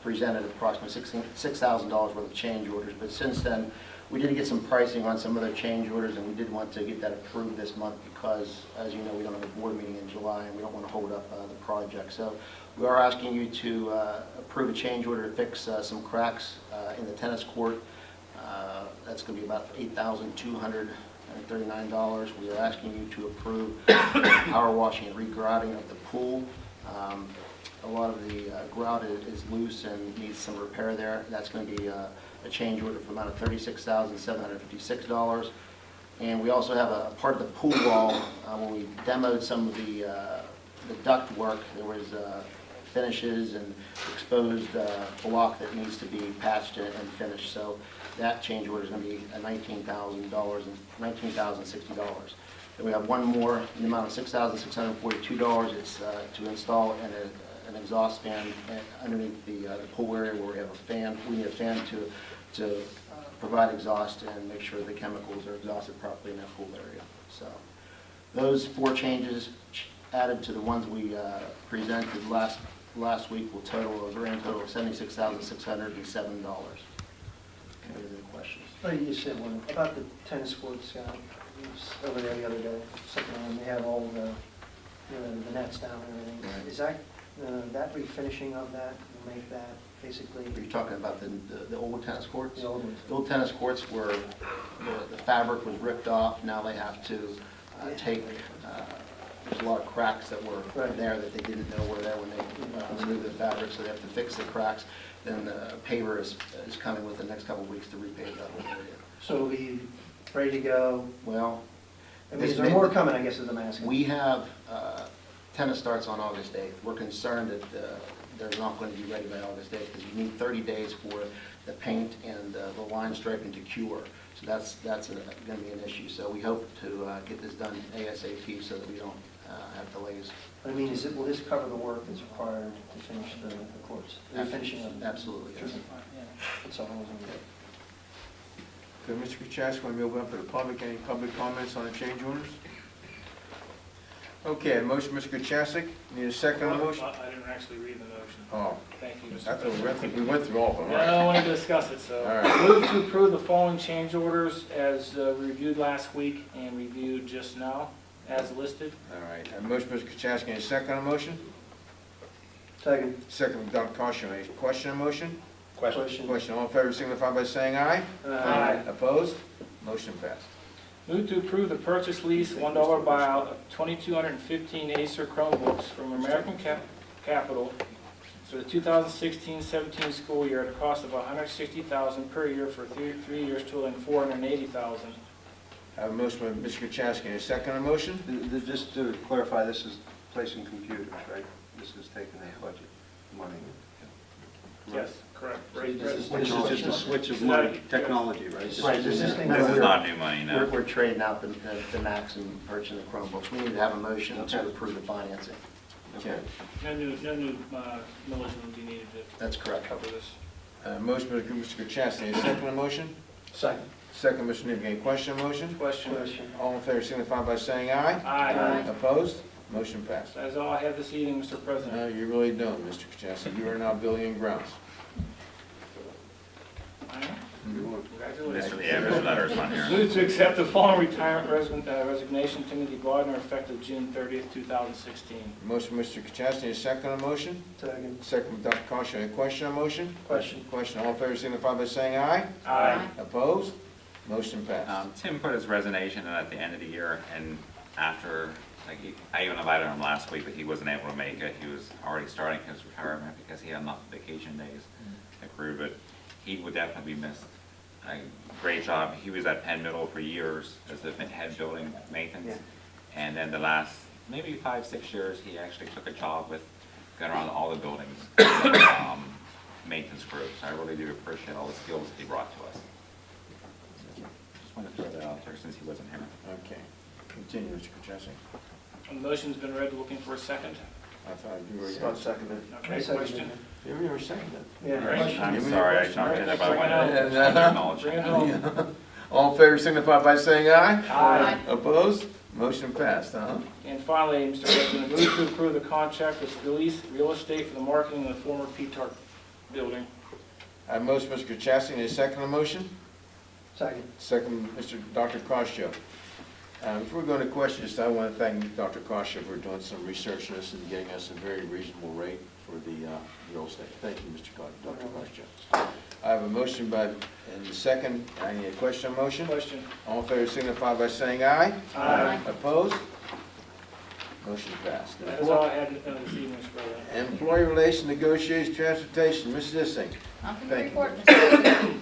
presented approximately $6,000 worth of change orders, but since then, we did get some pricing on some other change orders, and we did want to get that approved this month because, as you know, we don't have a board meeting in July, and we don't want to hold up the project. So we are asking you to approve a change order to fix some cracks in the tennis court. That's going to be about $8,239. We are asking you to approve power washing and regrouting of the pool. A lot of the grout is loose and needs some repair there. That's going to be a change order for the amount of $36,756. And we also have a part of the pool wall, when we demoed some of the duct work, there was finishes and exposed block that needs to be patched and finished. So that change order is going to be $19,060. Then we have one more in the amount of $6,642. It's to install an exhaust fan underneath the pool area where we have a fan. We need a fan to provide exhaust and make sure the chemicals are exhausted properly in that pool area. So those 4 changes added to the ones we presented last week will total a grand total of $76,607. Any other questions? Oh, you said one about the tennis courts. I was over there the other day. Something on, they have all the nets down and everything. Right. Is that refinishing of that will make that basically Are you talking about the old tennis courts? the old ones? The old tennis courts where the fabric was ripped off. Now they have to take there's a lot of cracks that were Right. there that they didn't know were there when they removed the fabric, so they have to fix the cracks. Then the paver is coming within the next couple of weeks to repave that whole area. So we'll be ready to go. Well, I mean, is there more coming, I guess is the asking. we have, tennis starts on August 8th. We're concerned that they're not going to be ready by August 8th because you need 30 days for the paint and the line striping to cure. So that's going to be an issue. So we hope to get this done ASAP so that we don't have delays. I mean, will this cover the work that's required to finish the courts? The finishing of them? Absolutely, yes. That's all I was gonna Okay, Mr. Kachasik, want to open up to the public? Any public comments on the change orders? Okay, a motion, Mr. Kachasik. Need a second on the motion? I didn't actually read the motion. Oh, Thank you, Mr. that's what President. we went through all of them, all Yeah, I right. don't want to discuss it, so. All right. Move to approve the following change orders as reviewed last week and reviewed just now, as listed. All right, a motion, Mr. Kachasik. Any second on the motion? Second. Second, Dr. Costo. Any question on the motion? Question. Question, all in favor signify by saying aye. Aye. Opposed? Motion passed. Move to approve the purchase lease $1 buyout of 2,215 Acer Chromebooks from American Capital for the 2016-17 school year at a cost of $160,000 per year for 3 years totaling $480,000. I have a motion by Mr. Kachasik. Any second on the motion? Just to clarify, this is placing computers, right? This is taking the budget money. Yes, correct. This is just a switch of money, technology, right? Right, this is- This is not new money, no. We're trading out the Macs and purchasing the Chromebooks. We need to have a motion to approve the financing. Okay. No new millage will be needed to That's correct. cover this. Motion by Mr. Kachasik. Any second on the motion? Second. Second, Mr. Nivek. Any question on the motion? Question? All in favor signify by saying aye. Aye. Opposed? Motion passed. That is all I have this evening, Mr. President. No, you really don't, Mr. Kachasik. You are now building and grounds. Congratulations. Yeah, there's letters on here. Move to accept the following retirement resignation, Timothy Gardner, effective June 30th, 2016. Motion, Mr. Kachasik. Any second on the motion? Second. Second, Dr. Costo. Any question on the motion? Question. Question. All in favor signify by saying aye. Aye. Opposed? Motion passed. Tim put his resignation in at the end of the year, and after, I even invited him last week, but he wasn't able to make it. He was already starting his retirement because he had enough vacation days accrued, but he would definitely be missed. Great job. He was at Penn Middle for years as the head building maintenance. And then the last, maybe 5-6 years, he actually took a job with going around all the buildings, maintenance crews. So I really do appreciate all the skills that he brought to us. Just wanted to throw that out there since he wasn't here. Okay. Continue, Mr. Kachasik. The motion's been read, looking for a second. I thought you were... Not seconded. Okay, question? You were seconded. Yeah, Right. question. I'm Give me sorry, I your jumped in, but I Bring it wanted home. to acknowledge Bring it him. home. All in favor signify by saying aye. Aye. Opposed? Motion passed, And finally, Mr. President, move to approve the contract with Release Real Estate for the marketing of the former P-TARP building. I have a motion, Mr. Kachasik. Any second on the motion? Second. Second, Dr. Costo. Before we go into questions, I want to thank Dr. Costo for doing some research on this and getting us a very reasonable rate for the real estate. Thank you, Dr. Costo. I have a motion and a second. Any question on motion? Question? All in favor signify by saying aye. Aye. Opposed? Motion passed. That is all I had this evening, Mr. President. Employee Relations Negotiations Transportation, Ms. Dissing. Nothing to Thank you. report, Mr. President.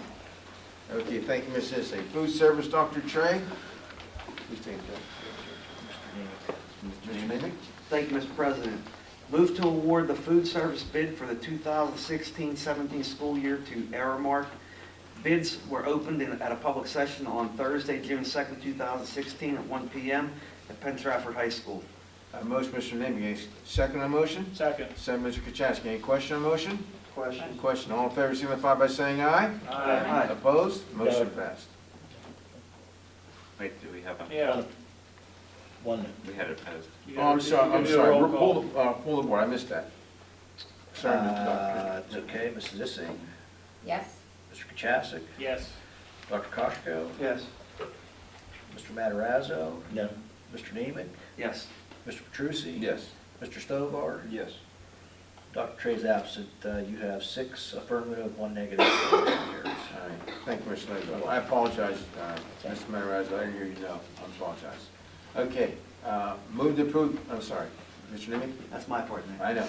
Okay, thank you, Ms. Dissing. Food Service, Dr. Trey. Please take that. Mr. Nemick. Thank you, Mr. President. Move to award the food service bid for the 2016-17 school year to Aramark. Bids were opened at a public session on Thursday, June 2nd, 2016 at 1 p.m. at Penn Trafford High School. Motion, Mr. Nemick. Any second on motion? Second. Second, Mr. Kachasik. Any question on motion? Question. Question. All in favor signify by saying aye. Aye. Opposed? Motion passed. Wait, do we have a, Yeah. One. we had it posted. You Oh, I'm gotta- sorry, you I'm gotta do a sorry. roll Pull the board. I missed that. Sorry, Mr. Doctor. It's okay, Mrs. Zissing, Yes. Mr. Kachasik, Yes. Dr. Koshko, Yes. Mr. Matarazzo. No. Mr. Nemick, Yes. Mr. Petrucci. Yes. Mr. Stovall. Yes. Dr. Trey's absent. You have 6 affirmative, 1 negative. All right. Thank you, Mr. Lazo. I apologize, Mr. Matarazzo. I didn't hear you. No, I apologize. Okay. Move to approve, I'm sorry, Mr. Nimitz? That's my part, Nick. I know.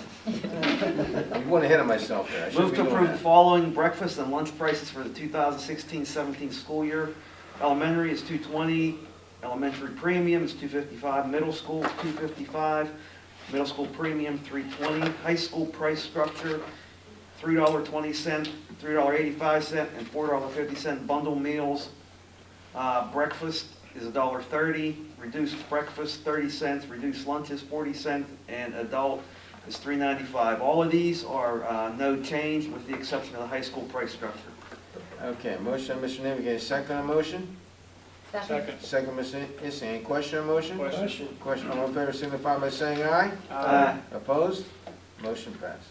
I'm going ahead of myself there. I shouldn't Move be to doing approve the that. following breakfast and lunch prices for the 2016-17 school year. Elementary is $2.20, elementary premium is $2.55, middle school is $2.55, middle school premium $3.20, high school price structure $3.20, $3.85, and $4.50 bundle meals. Breakfast is $1.30, reduced breakfast 30 cents, reduced lunch is 40 cents, and adult is $3.95. All of these are no change with the exception of the high school price structure. Okay, motion by Mr. Nimitz, get a second on motion? Second. Second, Mr. Issing, any question on motion? Question. Question, all in favor signify by saying aye. Aye. Opposed? Motion passed.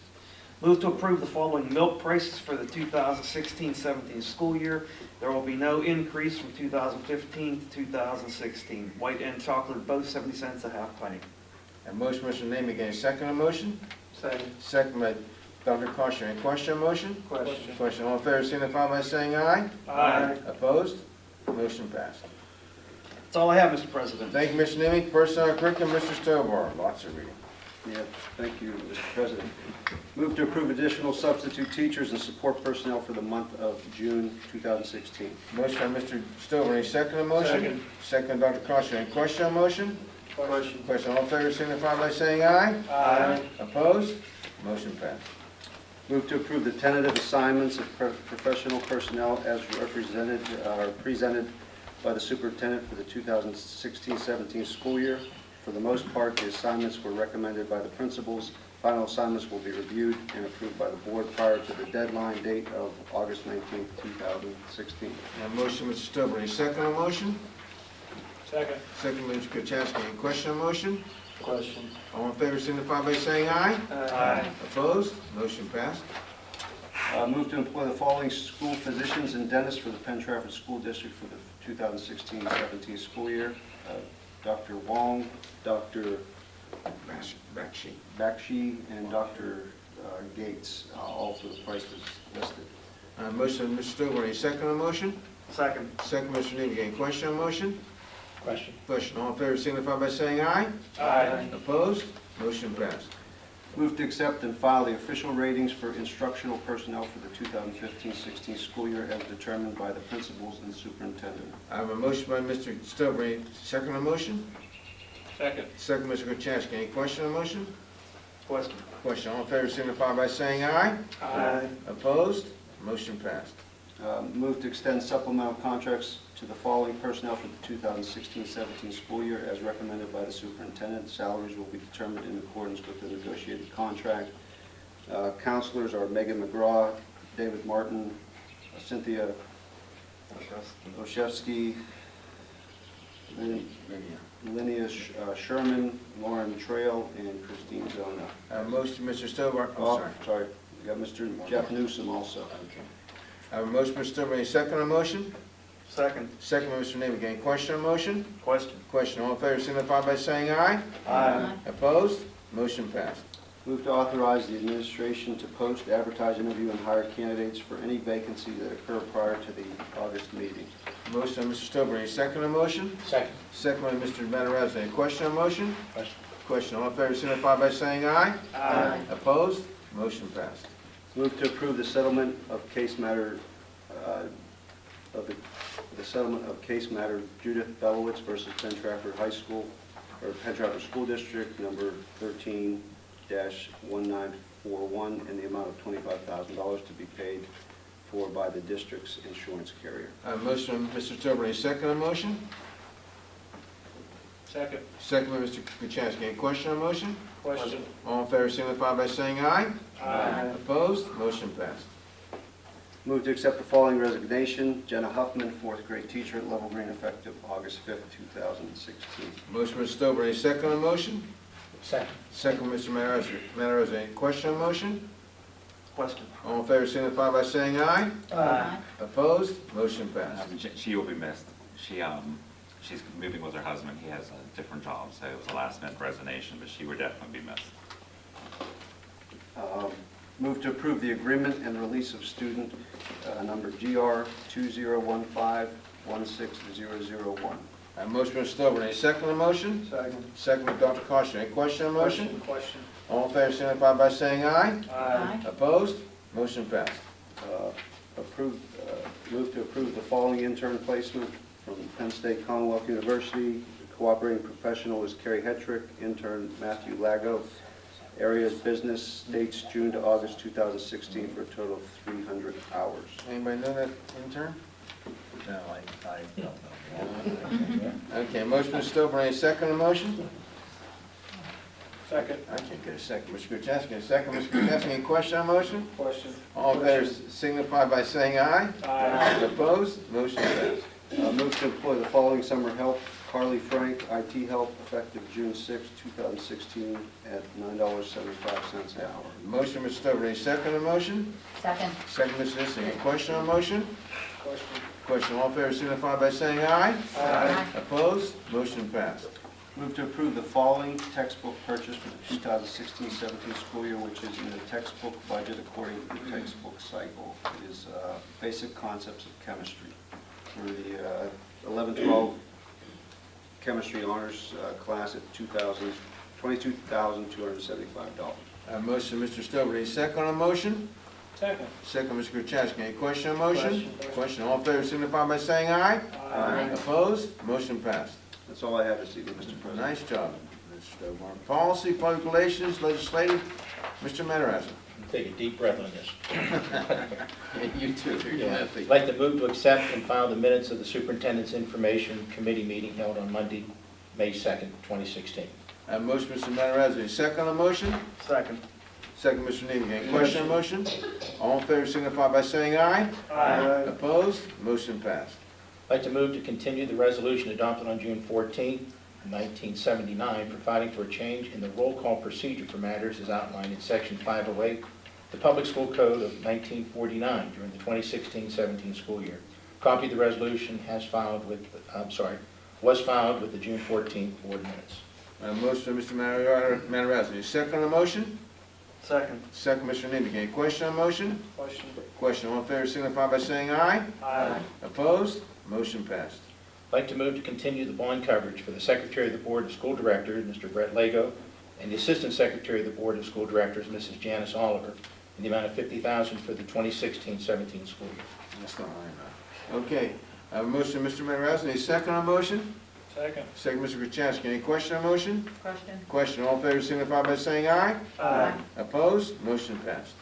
Move to approve the following milk prices for the 2016-17 school year. There will be no increase from 2015 to 2016. White and chocolate both 70 cents a half pint. A motion, Mr. Nimitz, get a second on motion? Second. Second by Dr. Costa, any question on motion? Question. Question, all in favor signify by saying aye. Aye. Opposed? Motion passed. That's all I have, Mr. President. Thank you, Mr. Nimitz. Personnel curriculum, Mr. Stovall. Lots of reading. Yeah, thank you, Mr. President. Move to approve additional substitute teachers and support personnel for the month of June 2016. Motion by Mr. Stover, any second on motion? Second. Second, Dr. Costa, any question on motion? Question. Question, all in favor signify by saying aye. Aye. Opposed? Motion passed. Move to approve the tentative assignments of professional personnel as represented, presented by the superintendent for the 2016-17 school year. For the most part, the assignments were recommended by the principals. Final assignments will be reviewed and approved by the board prior to the deadline date of August 19, 2016. Motion, Mr. Stover, any second on motion? Second. Second, Mr. Kachasik, any question on motion? Question. All in favor signify by saying aye. Aye. Opposed? Motion passed. Move to employ the following school physicians and dentists for the Penn Trafford School District for the 2016-17 school year. Dr. Wong, Dr. Bakshi, and Dr. Gates, all for the prices listed. Motion, Mr. Stover, any second on motion? Second. Second, Mr. Nimitz, any question on motion? Question. Question, all in favor signify by saying aye. Aye. Opposed? Motion passed. Move to accept and file the official ratings for instructional personnel for the 2015-16 school year as determined by the principals and superintendent. I have a motion by Mr. Stover, any second on motion? Second. Second, Mr. Kachasik, any question on motion? Question. Question, all in favor signify by saying aye. Aye. Opposed? Motion passed. Move to extend supplemental contracts to the following personnel for the 2016-17 school year as recommended by the superintendent. Salaries will be determined in accordance with the negotiated contract. Counselors are Megan McGraw, David Martin, Cynthia Oshevsky, Linnea Sherman, Lauren Trail, and Christine Zona. Motion, Mr. Stover, Sorry. We got Mr. Jeff Newsom also. Okay. I have a motion, Mr. Stover, any second on motion? Second. Second by Mr. Nimitz, any question on motion? Question. Question, all in favor signify by saying aye. Aye. Opposed? Motion passed. Move to authorize the administration to post, advertise, interview, and hire candidates for any vacancy that occur prior to the August meeting. Motion by Mr. Stover, any second on motion? Second. Second by Mr. Matarazza, any question on motion? Question. Question, all in favor signify by saying aye. Aye. Opposed? Motion passed. Move to approve the settlement of case matter, the settlement of case matter Judith Belowitz versus Penn Trafford High School, or Penn Trafford School District, number 13-1941, in the amount of $25,000 to be paid for by the district's insurance carrier. Motion by Mr. Stover, any second on motion? Second. Second by Mr. Kachasik, any question on motion? Question. All in favor signify by saying aye. Aye. Opposed? Motion passed. Move to accept the following resignation. Jenna Huffman, 4th grade teacher at Level Green, effective August 5th, 2016. Motion by Mr. Stover, any second on motion? Second. Second by Mr. Matarazza, any question on motion? Question. All in favor signify by saying aye. Aye. Opposed? Motion passed. She will be missed. She's moving with her husband. He has a different job, so it was a last-minute resignation, but she would definitely be missed. Move to approve the agreement and release of student number GR 2015-16001. Motion by Mr. Stovall, any second on the motion? Second. Second by Dr. Costa. Any question on the motion? Question. All in favor signify by saying aye. Aye. Opposed? Motion passed. Move to approve the following intern placement from Penn State Commonwealth University. Cooperating professional is Carrie Hetrick, intern Matthew Lago. Areas business, dates June to August 2016 for a total of 300 hours. Anybody know that intern? No, I don't know. Okay, motion by Mr. Stovall, any second on the motion? Second. I can't get a second. Mr. Gurcheski, a second. Mr. Gurcheski, any question on the motion? Question. All in favor signify by saying aye. Aye. Opposed? Motion passed. Move to employ the following summer help: Carly Frank, IT help, effective June 6, 2016, at $9.75 an hour. Motion, Mr. Stovall, any second on the motion? Second. Second, Mr. Nissing, any question on the motion? Question. Question, all in favor signify by saying aye. Aye. Opposed? Motion passed. Move to approve the following textbook purchase for the 2016-17 school year, which is in the textbook budget according to the textbook cycle. It is Basic Concepts of Chemistry for the 11-12 chemistry honors class at $22,275. Motion, Mr. Stovall, any second on the motion? Second. Second, Mr. Gurcheski, any question on the motion? Question. Question, all in favor signify by saying aye. Aye. Opposed? Motion passed. That's all I have this evening, Mr. President. Nice job, Mr. Stovall. Policy, public relations, legislative, Mr. Matarazza. Take a deep breath on this. You too. I'd like to move to accept and file the minutes of the Superintendent's Information Committee meeting held on Monday, May 2nd, 2016. Motion, Mr. Matarazza, any second on the motion? Second. Second, Mr. Nemick, any question on the motion? All in favor signify by saying aye. Aye. Opposed? Motion passed. I'd like to move to continue the resolution adopted on June 14, 1979, providing for a change in the roll call procedure for matters as outlined in Section 508, the Public School Code of 1949 during the 2016-17 school year. Copy of the resolution was filed with the June 14th board minutes. Motion by Mr. Matarazza, any second on the motion? Second. Second, Mr. Nemick, any question on the motion? Question. Question, all in favor signify by saying aye. Aye. Opposed? Motion passed. I'd like to move to continue the bond coverage for the Secretary of the Board of School Directors, Mr. Brett Lago, and the Assistant Secretary of the Board of School Directors, Mrs. Janice Oliver, in the amount of $50,000 for the 2016-17 school year. That's not high enough. Okay, I have a motion, Mr. Matarazza, any second on the motion? Second. Second, Mr. Gurcheski, any question on the motion? Question. Question, all in favor signify by saying aye. Aye. Opposed? Motion passed.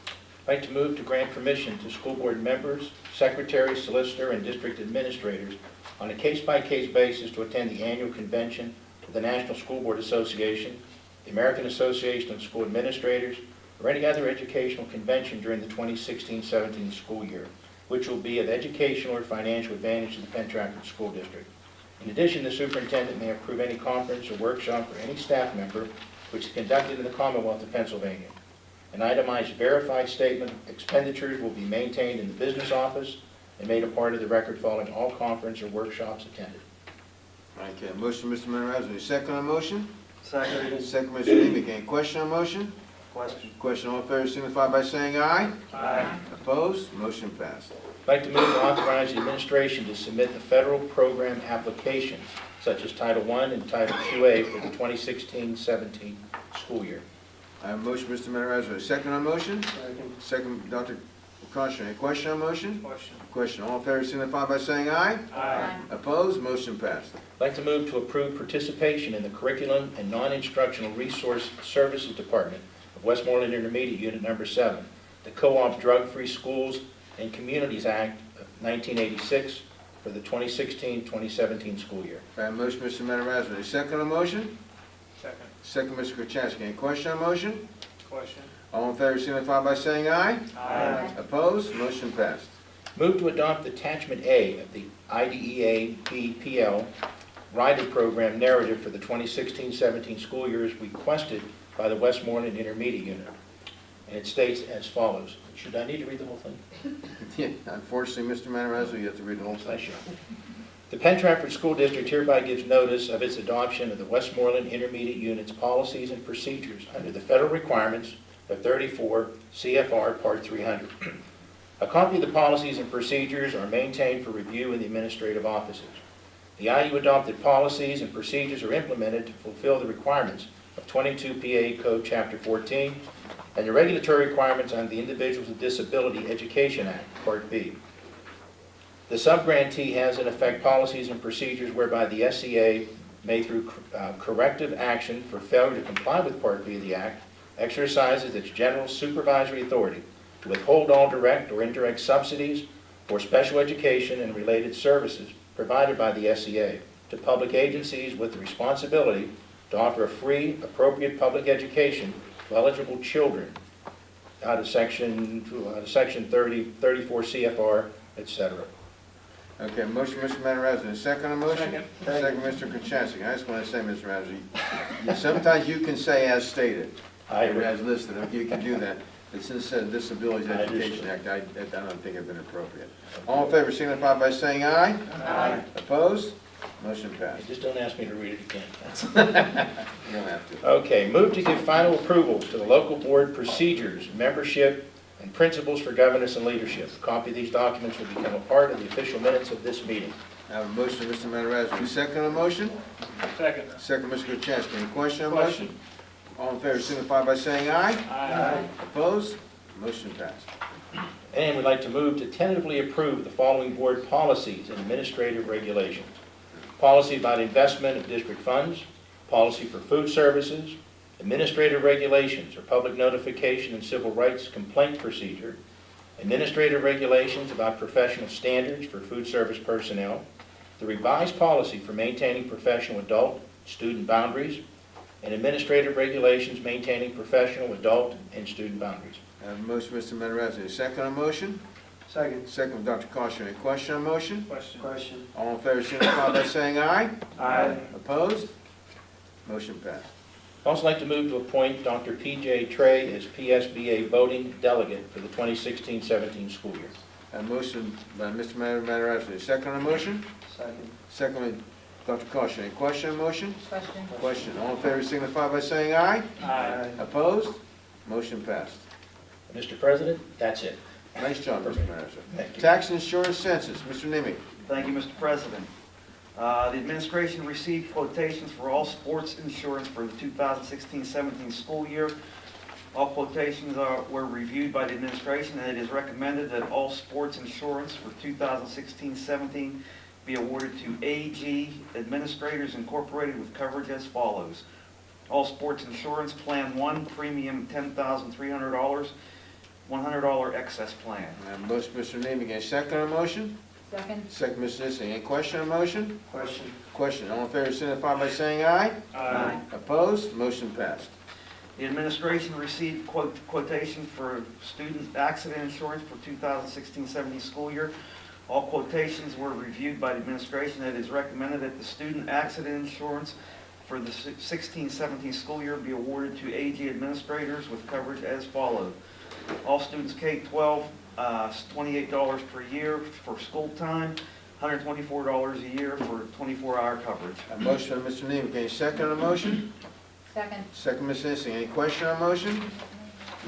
I'd like to move to grant permission to school board members, secretaries, solicitor, and district administrators on a case-by-case basis to attend the annual convention of the National School Board Association, the American Association of School Administrators, or any other educational convention during the 2016-17 school year, which will be of educational or financial advantage to the Penn Trafford School District. In addition, the superintendent may approve any conference or workshop for any staff member which is conducted in the Commonwealth of Pennsylvania. An itemized verified statement of expenditures will be maintained in the business office and made a part of the record following all conference or workshops attended. Okay, motion, Mr. Matarazza, any second on the motion? Second. Second, Mr. Nemick, any question on the motion? Question. Question, all in favor signify by saying aye. Aye. Opposed? Motion passed. I'd like to move to authorize the administration to submit the federal program applications, such as Title I and Title IIA, for the 2016-17 school year. I have a motion, Mr. Matarazza, a second on the motion? Second. Second, Dr. Costa, any question on the motion? Question. Question, all in favor signify by saying aye. Aye. Opposed? Motion passed. I'd like to move to approve participation in the Curriculum and Non-Instructional Resource Services Department of Westmoreland Intermediate Unit Number 7, the Co-op Drug-Free Schools and Communities Act of 1986 for the 2016-2017 school year. I have a motion, Mr. Matarazza, a second on the motion? Second. Second, Mr. Gurcheski, any question on the motion? Question. All in favor signify by saying aye. Aye. Opposed? Motion passed. Move to adopt Attachment A of the IDEA BPL Rider Program narrative for the 2016-17 school year as requested by the Westmoreland Intermediate Unit. And it states as follows. Should I need to read the whole thing? Yeah, unfortunately, Mr. Matarazza, you have to read the whole I thing. shall. The Penn Trafford School District hereby gives notice of its adoption of the Westmoreland Intermediate Unit's policies and procedures under the federal requirements of 34 CFR Part 300. A copy of the policies and procedures are maintained for review in the administrative offices. The IU adopted policies and procedures are implemented to fulfill the requirements of 22 PA Code Chapter 14 and the regulatory requirements under the Individuals with Disability Education Act, Part B. The subgrantee has in effect policies and procedures whereby the SCA may, through corrective action for failure to comply with Part B of the Act, exercises its general supervisory authority to withhold all direct or indirect subsidies for special education and related services provided by the SCA to public agencies with the responsibility to offer a free, appropriate public education to eligible children out of Section 34 CFR, etc. Okay, motion, Mr. Matarazzi, second on motion? Second. Mr. Kachasik. I just want to say, Mr. Matarazzi, sometimes you can say as stated, I agree. as listed, okay, you can do that. But since it said Disabilities I Education understand. Act, I don't think it's been appropriate. All in favor signify by saying aye. Aye. Opposed? Motion passed. Just don't ask me to read it again. You don't have to. Okay, move to give final approvals to the local board procedures, membership, and principles for governance and leadership. A copy of these documents will become a part of the official minutes of this meeting. I have a motion, Mr. Matarazzi. Second on motion? Second. Second, Mr. Kachasik. Any question on motion? All in favor signify by saying aye. Aye. Opposed? Motion passed. And we'd like to move to tentatively approve the following board policies and administrative regulations. Policy about investment of district funds, policy for food services, administrative regulations or public notification and civil rights complaint procedure, administrative regulations about professional standards for food service personnel, the revised policy for maintaining professional adult student boundaries, and administrative regulations maintaining professional adult and student boundaries. I have a motion, Mr. Matarazzi. Second on motion? Second. Second, Dr. Costa. Any question on motion? Question. All in favor signify by saying aye. Aye. Opposed? Motion passed. I'd also like to move to appoint Dr. P.J. Trey as PSBA voting delegate for the 2016-17 school year. A motion by Mr. Matarazzi. Second on motion? Second. Second, Dr. Costa. Any question on motion? Question. Question. All in favor signify by saying aye. Aye. Opposed? Motion passed. Mr. President, that's it. Nice job, Mr. Matarazzi. Thank you. Tax insurance census, Mr. Nimitz. Thank you, Mr. President. The administration received quotations for all sports insurance for the 2016-17 school year. All quotations were reviewed by the administration, and it is recommended that all sports insurance for 2016-17 be awarded to AG Administrators Incorporated with coverage as follows. All sports insurance, Plan 1, premium $10,300, $100 excess plan. Motion, Mr. Nimitz. Second on motion? Second. Second, Mr. Nissing. Any question on motion? Question. Question. All in favor signify by saying aye. Aye. Opposed? Motion passed. The administration received quotation for student accident insurance for 2016-17 school year. All quotations were reviewed by the administration. It is recommended that the student accident insurance for the 16-17 school year be awarded to AG administrators with coverage as follows. All students K-12, $28 per year for school time, $124 a year for 24-hour coverage. A motion by Mr. Nimitz. Any second on the motion? Second. Second, Ms. Nissing. Any question on motion?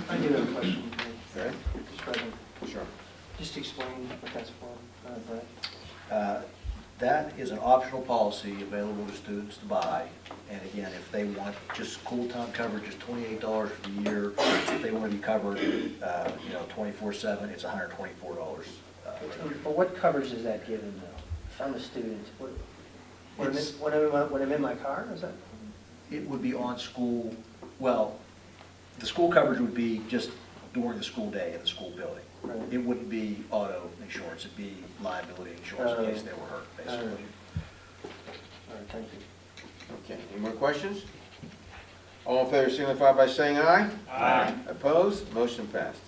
I do have a question, Okay. Mr. President. Sure. Just explain what that's for, Brett. That is an optional policy available to students to buy. And again, if they want just school-time coverage, it's $28 for the year. If they want to be covered, 24/7, it's $124. But what coverage does that give them though? If I'm a student, when I'm in my car, is that? It would be on school, well, the school coverage would be just during the school day in the school building. Right. It wouldn't be auto insurance, it'd be liability insurance in case they were hurt, basically. All right, thank you. Okay. Any more questions? All in favor signify by saying aye. Aye. Opposed? Motion passed.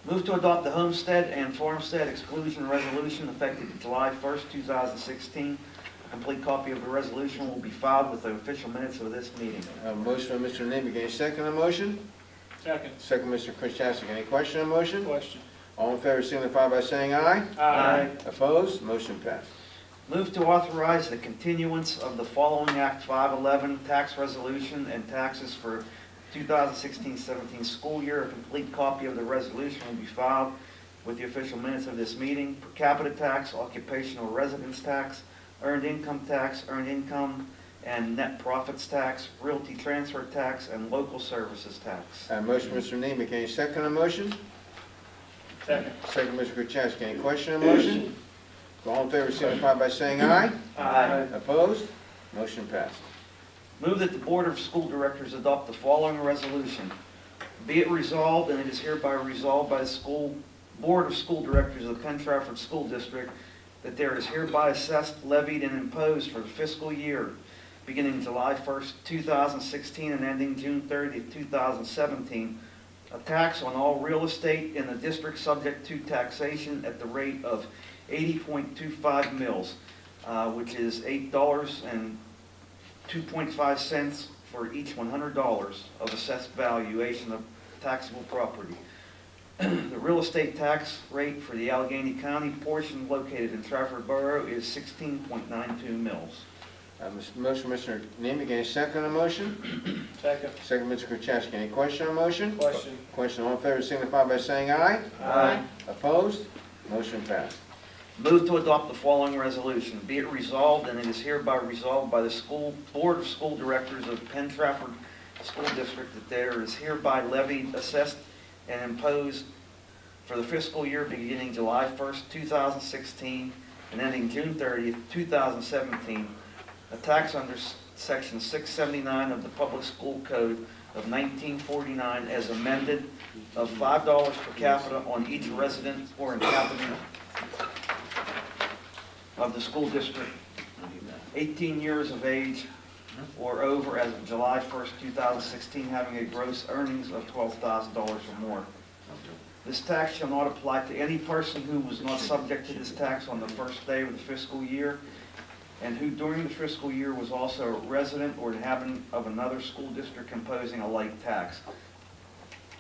Move to adopt the homestead and farmstead exclusion resolution effective July 1st, 2016. A complete copy of the resolution will be filed with the official minutes of this meeting. A motion by Mr. Nimitz. Any second on motion? Second. Second, Mr. Kachasik. Any question on motion? Question. All in favor signify by saying aye. Aye. Opposed? Motion passed. Move to authorize the continuance of the following Act 511 tax resolution and taxes for 2016-17 school year. A complete copy of the resolution will be filed with the official minutes of this meeting. Per capita tax, occupational residence tax, earned income tax, earned income and net profits tax, realty transfer tax, and local services tax. Motion, Mr. Nemec, any second on the motion? Second. Second, Mr. Kachasik, any question on the motion? All in favor signify by saying aye. Aye. Opposed? Motion passed. Move that the Board of School Directors adopt the following resolution. Be it resolved, and it is hereby resolved by the Board of School Directors of the Penn Trafford School District that there is hereby assessed, levied, and imposed for the fiscal year beginning July 1st, 2016 and ending June 30th, 2017, a tax on all real estate in the district subject to taxation at the rate of 80.25 mils, which is $8 and 2.5 cents for each $100 of assessed valuation of taxable property. The real estate tax rate for the Allegheny County portion located in Trafford Borough is 16.92 mils. Motion, Mr. Nemec, any second on the motion? Second. Second, Mr. Kachasik, any question on the motion? Question. Question, all in favor signify by saying aye. Aye. Opposed? Motion passed. Move to adopt the following resolution. Be it resolved, and it is hereby resolved by the Board of School Directors of Penn Trafford School District that there is hereby levied, assessed, and imposed for the fiscal year beginning July 1st, 2016 and ending June 30th, 2017, a tax under Section 679 of the Public School Code of 1949 as amended of $5 per capita on each resident or inhabitant of the school district 18 years of age or over as of July 1st, 2016, having a gross earnings of $12,000 or more. This tax shall not apply to any person who was not subject to this tax on the first day of the fiscal year and who during the fiscal year was also a resident or inhabitant of another school district imposing a like tax.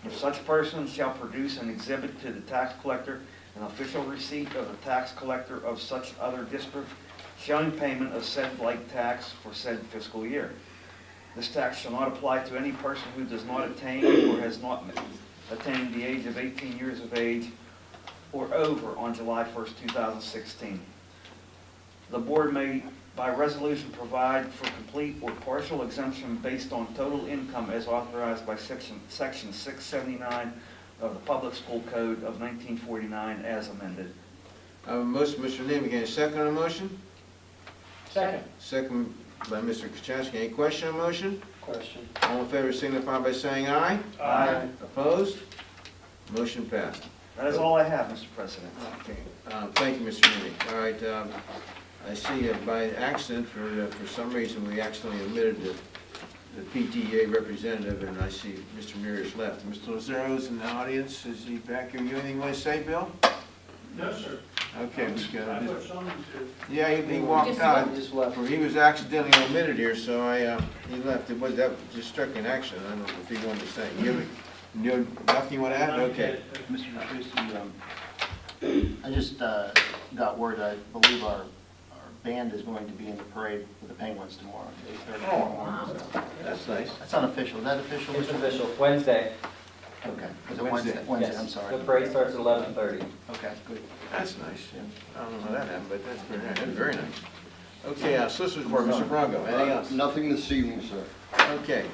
If such person shall produce an exhibit to the tax collector an official receipt of the tax collector of such other district showing payment of said like tax for said fiscal year. This tax shall not apply to any person who does not attain or has not attained the age of 18 years of age or over on July 1st, 2016. The board may, by resolution, provide for complete or partial exemption based on total income as authorized by Section 679 of the Public School Code of 1949 as amended. Motion, Mr. Nemec, any second on the motion? Second. Second by Mr. Kachasik, any question on the motion? Question. All in favor signify by saying aye. Aye. Opposed? Motion passed. That is all I have, Mr. President. Okay. Thank you, Mr. Nemec. All right, I see by accident, for some reason, we accidentally omitted the PTA representative, and I see Mr. Mears left. Mr. Lazaro's in the audience. Is he back here? You anything you want to say, Bill? No, sir. Okay, we got I it. thought someone said. Yeah, he walked out. Just left. He was accidentally omitted here, so he left. That just struck an action. I don't know if he wanted to say. Nothing you want to add? Okay. Mr. Tracy, I just got word, I believe our band is going to be in the parade with the Penguins tomorrow, 8:30 tomorrow morning. So That's nice. that's unofficial. Is that official? It's Mr. official, Wednesday. Okay. Was it Wednesday. Wednesday? Wednesday, Yes. I'm sorry. The parade starts at 11:30. Okay, good. That's nice. I don't know how that happened, but that's very nice. That's very nice. Okay, Solicitor's Report, Mr. Bronco. Anything else? Nothing this evening, sir. Okay.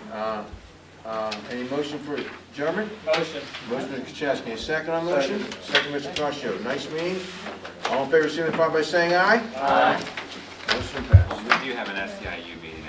Any motion for adjournment? Motion. Motion, Mr. Kachasik. Any second on motion? Second, Mr. Costo. Nice meeting. All in favor signify by saying aye. Aye. Motion passed. We do have an SEIU meeting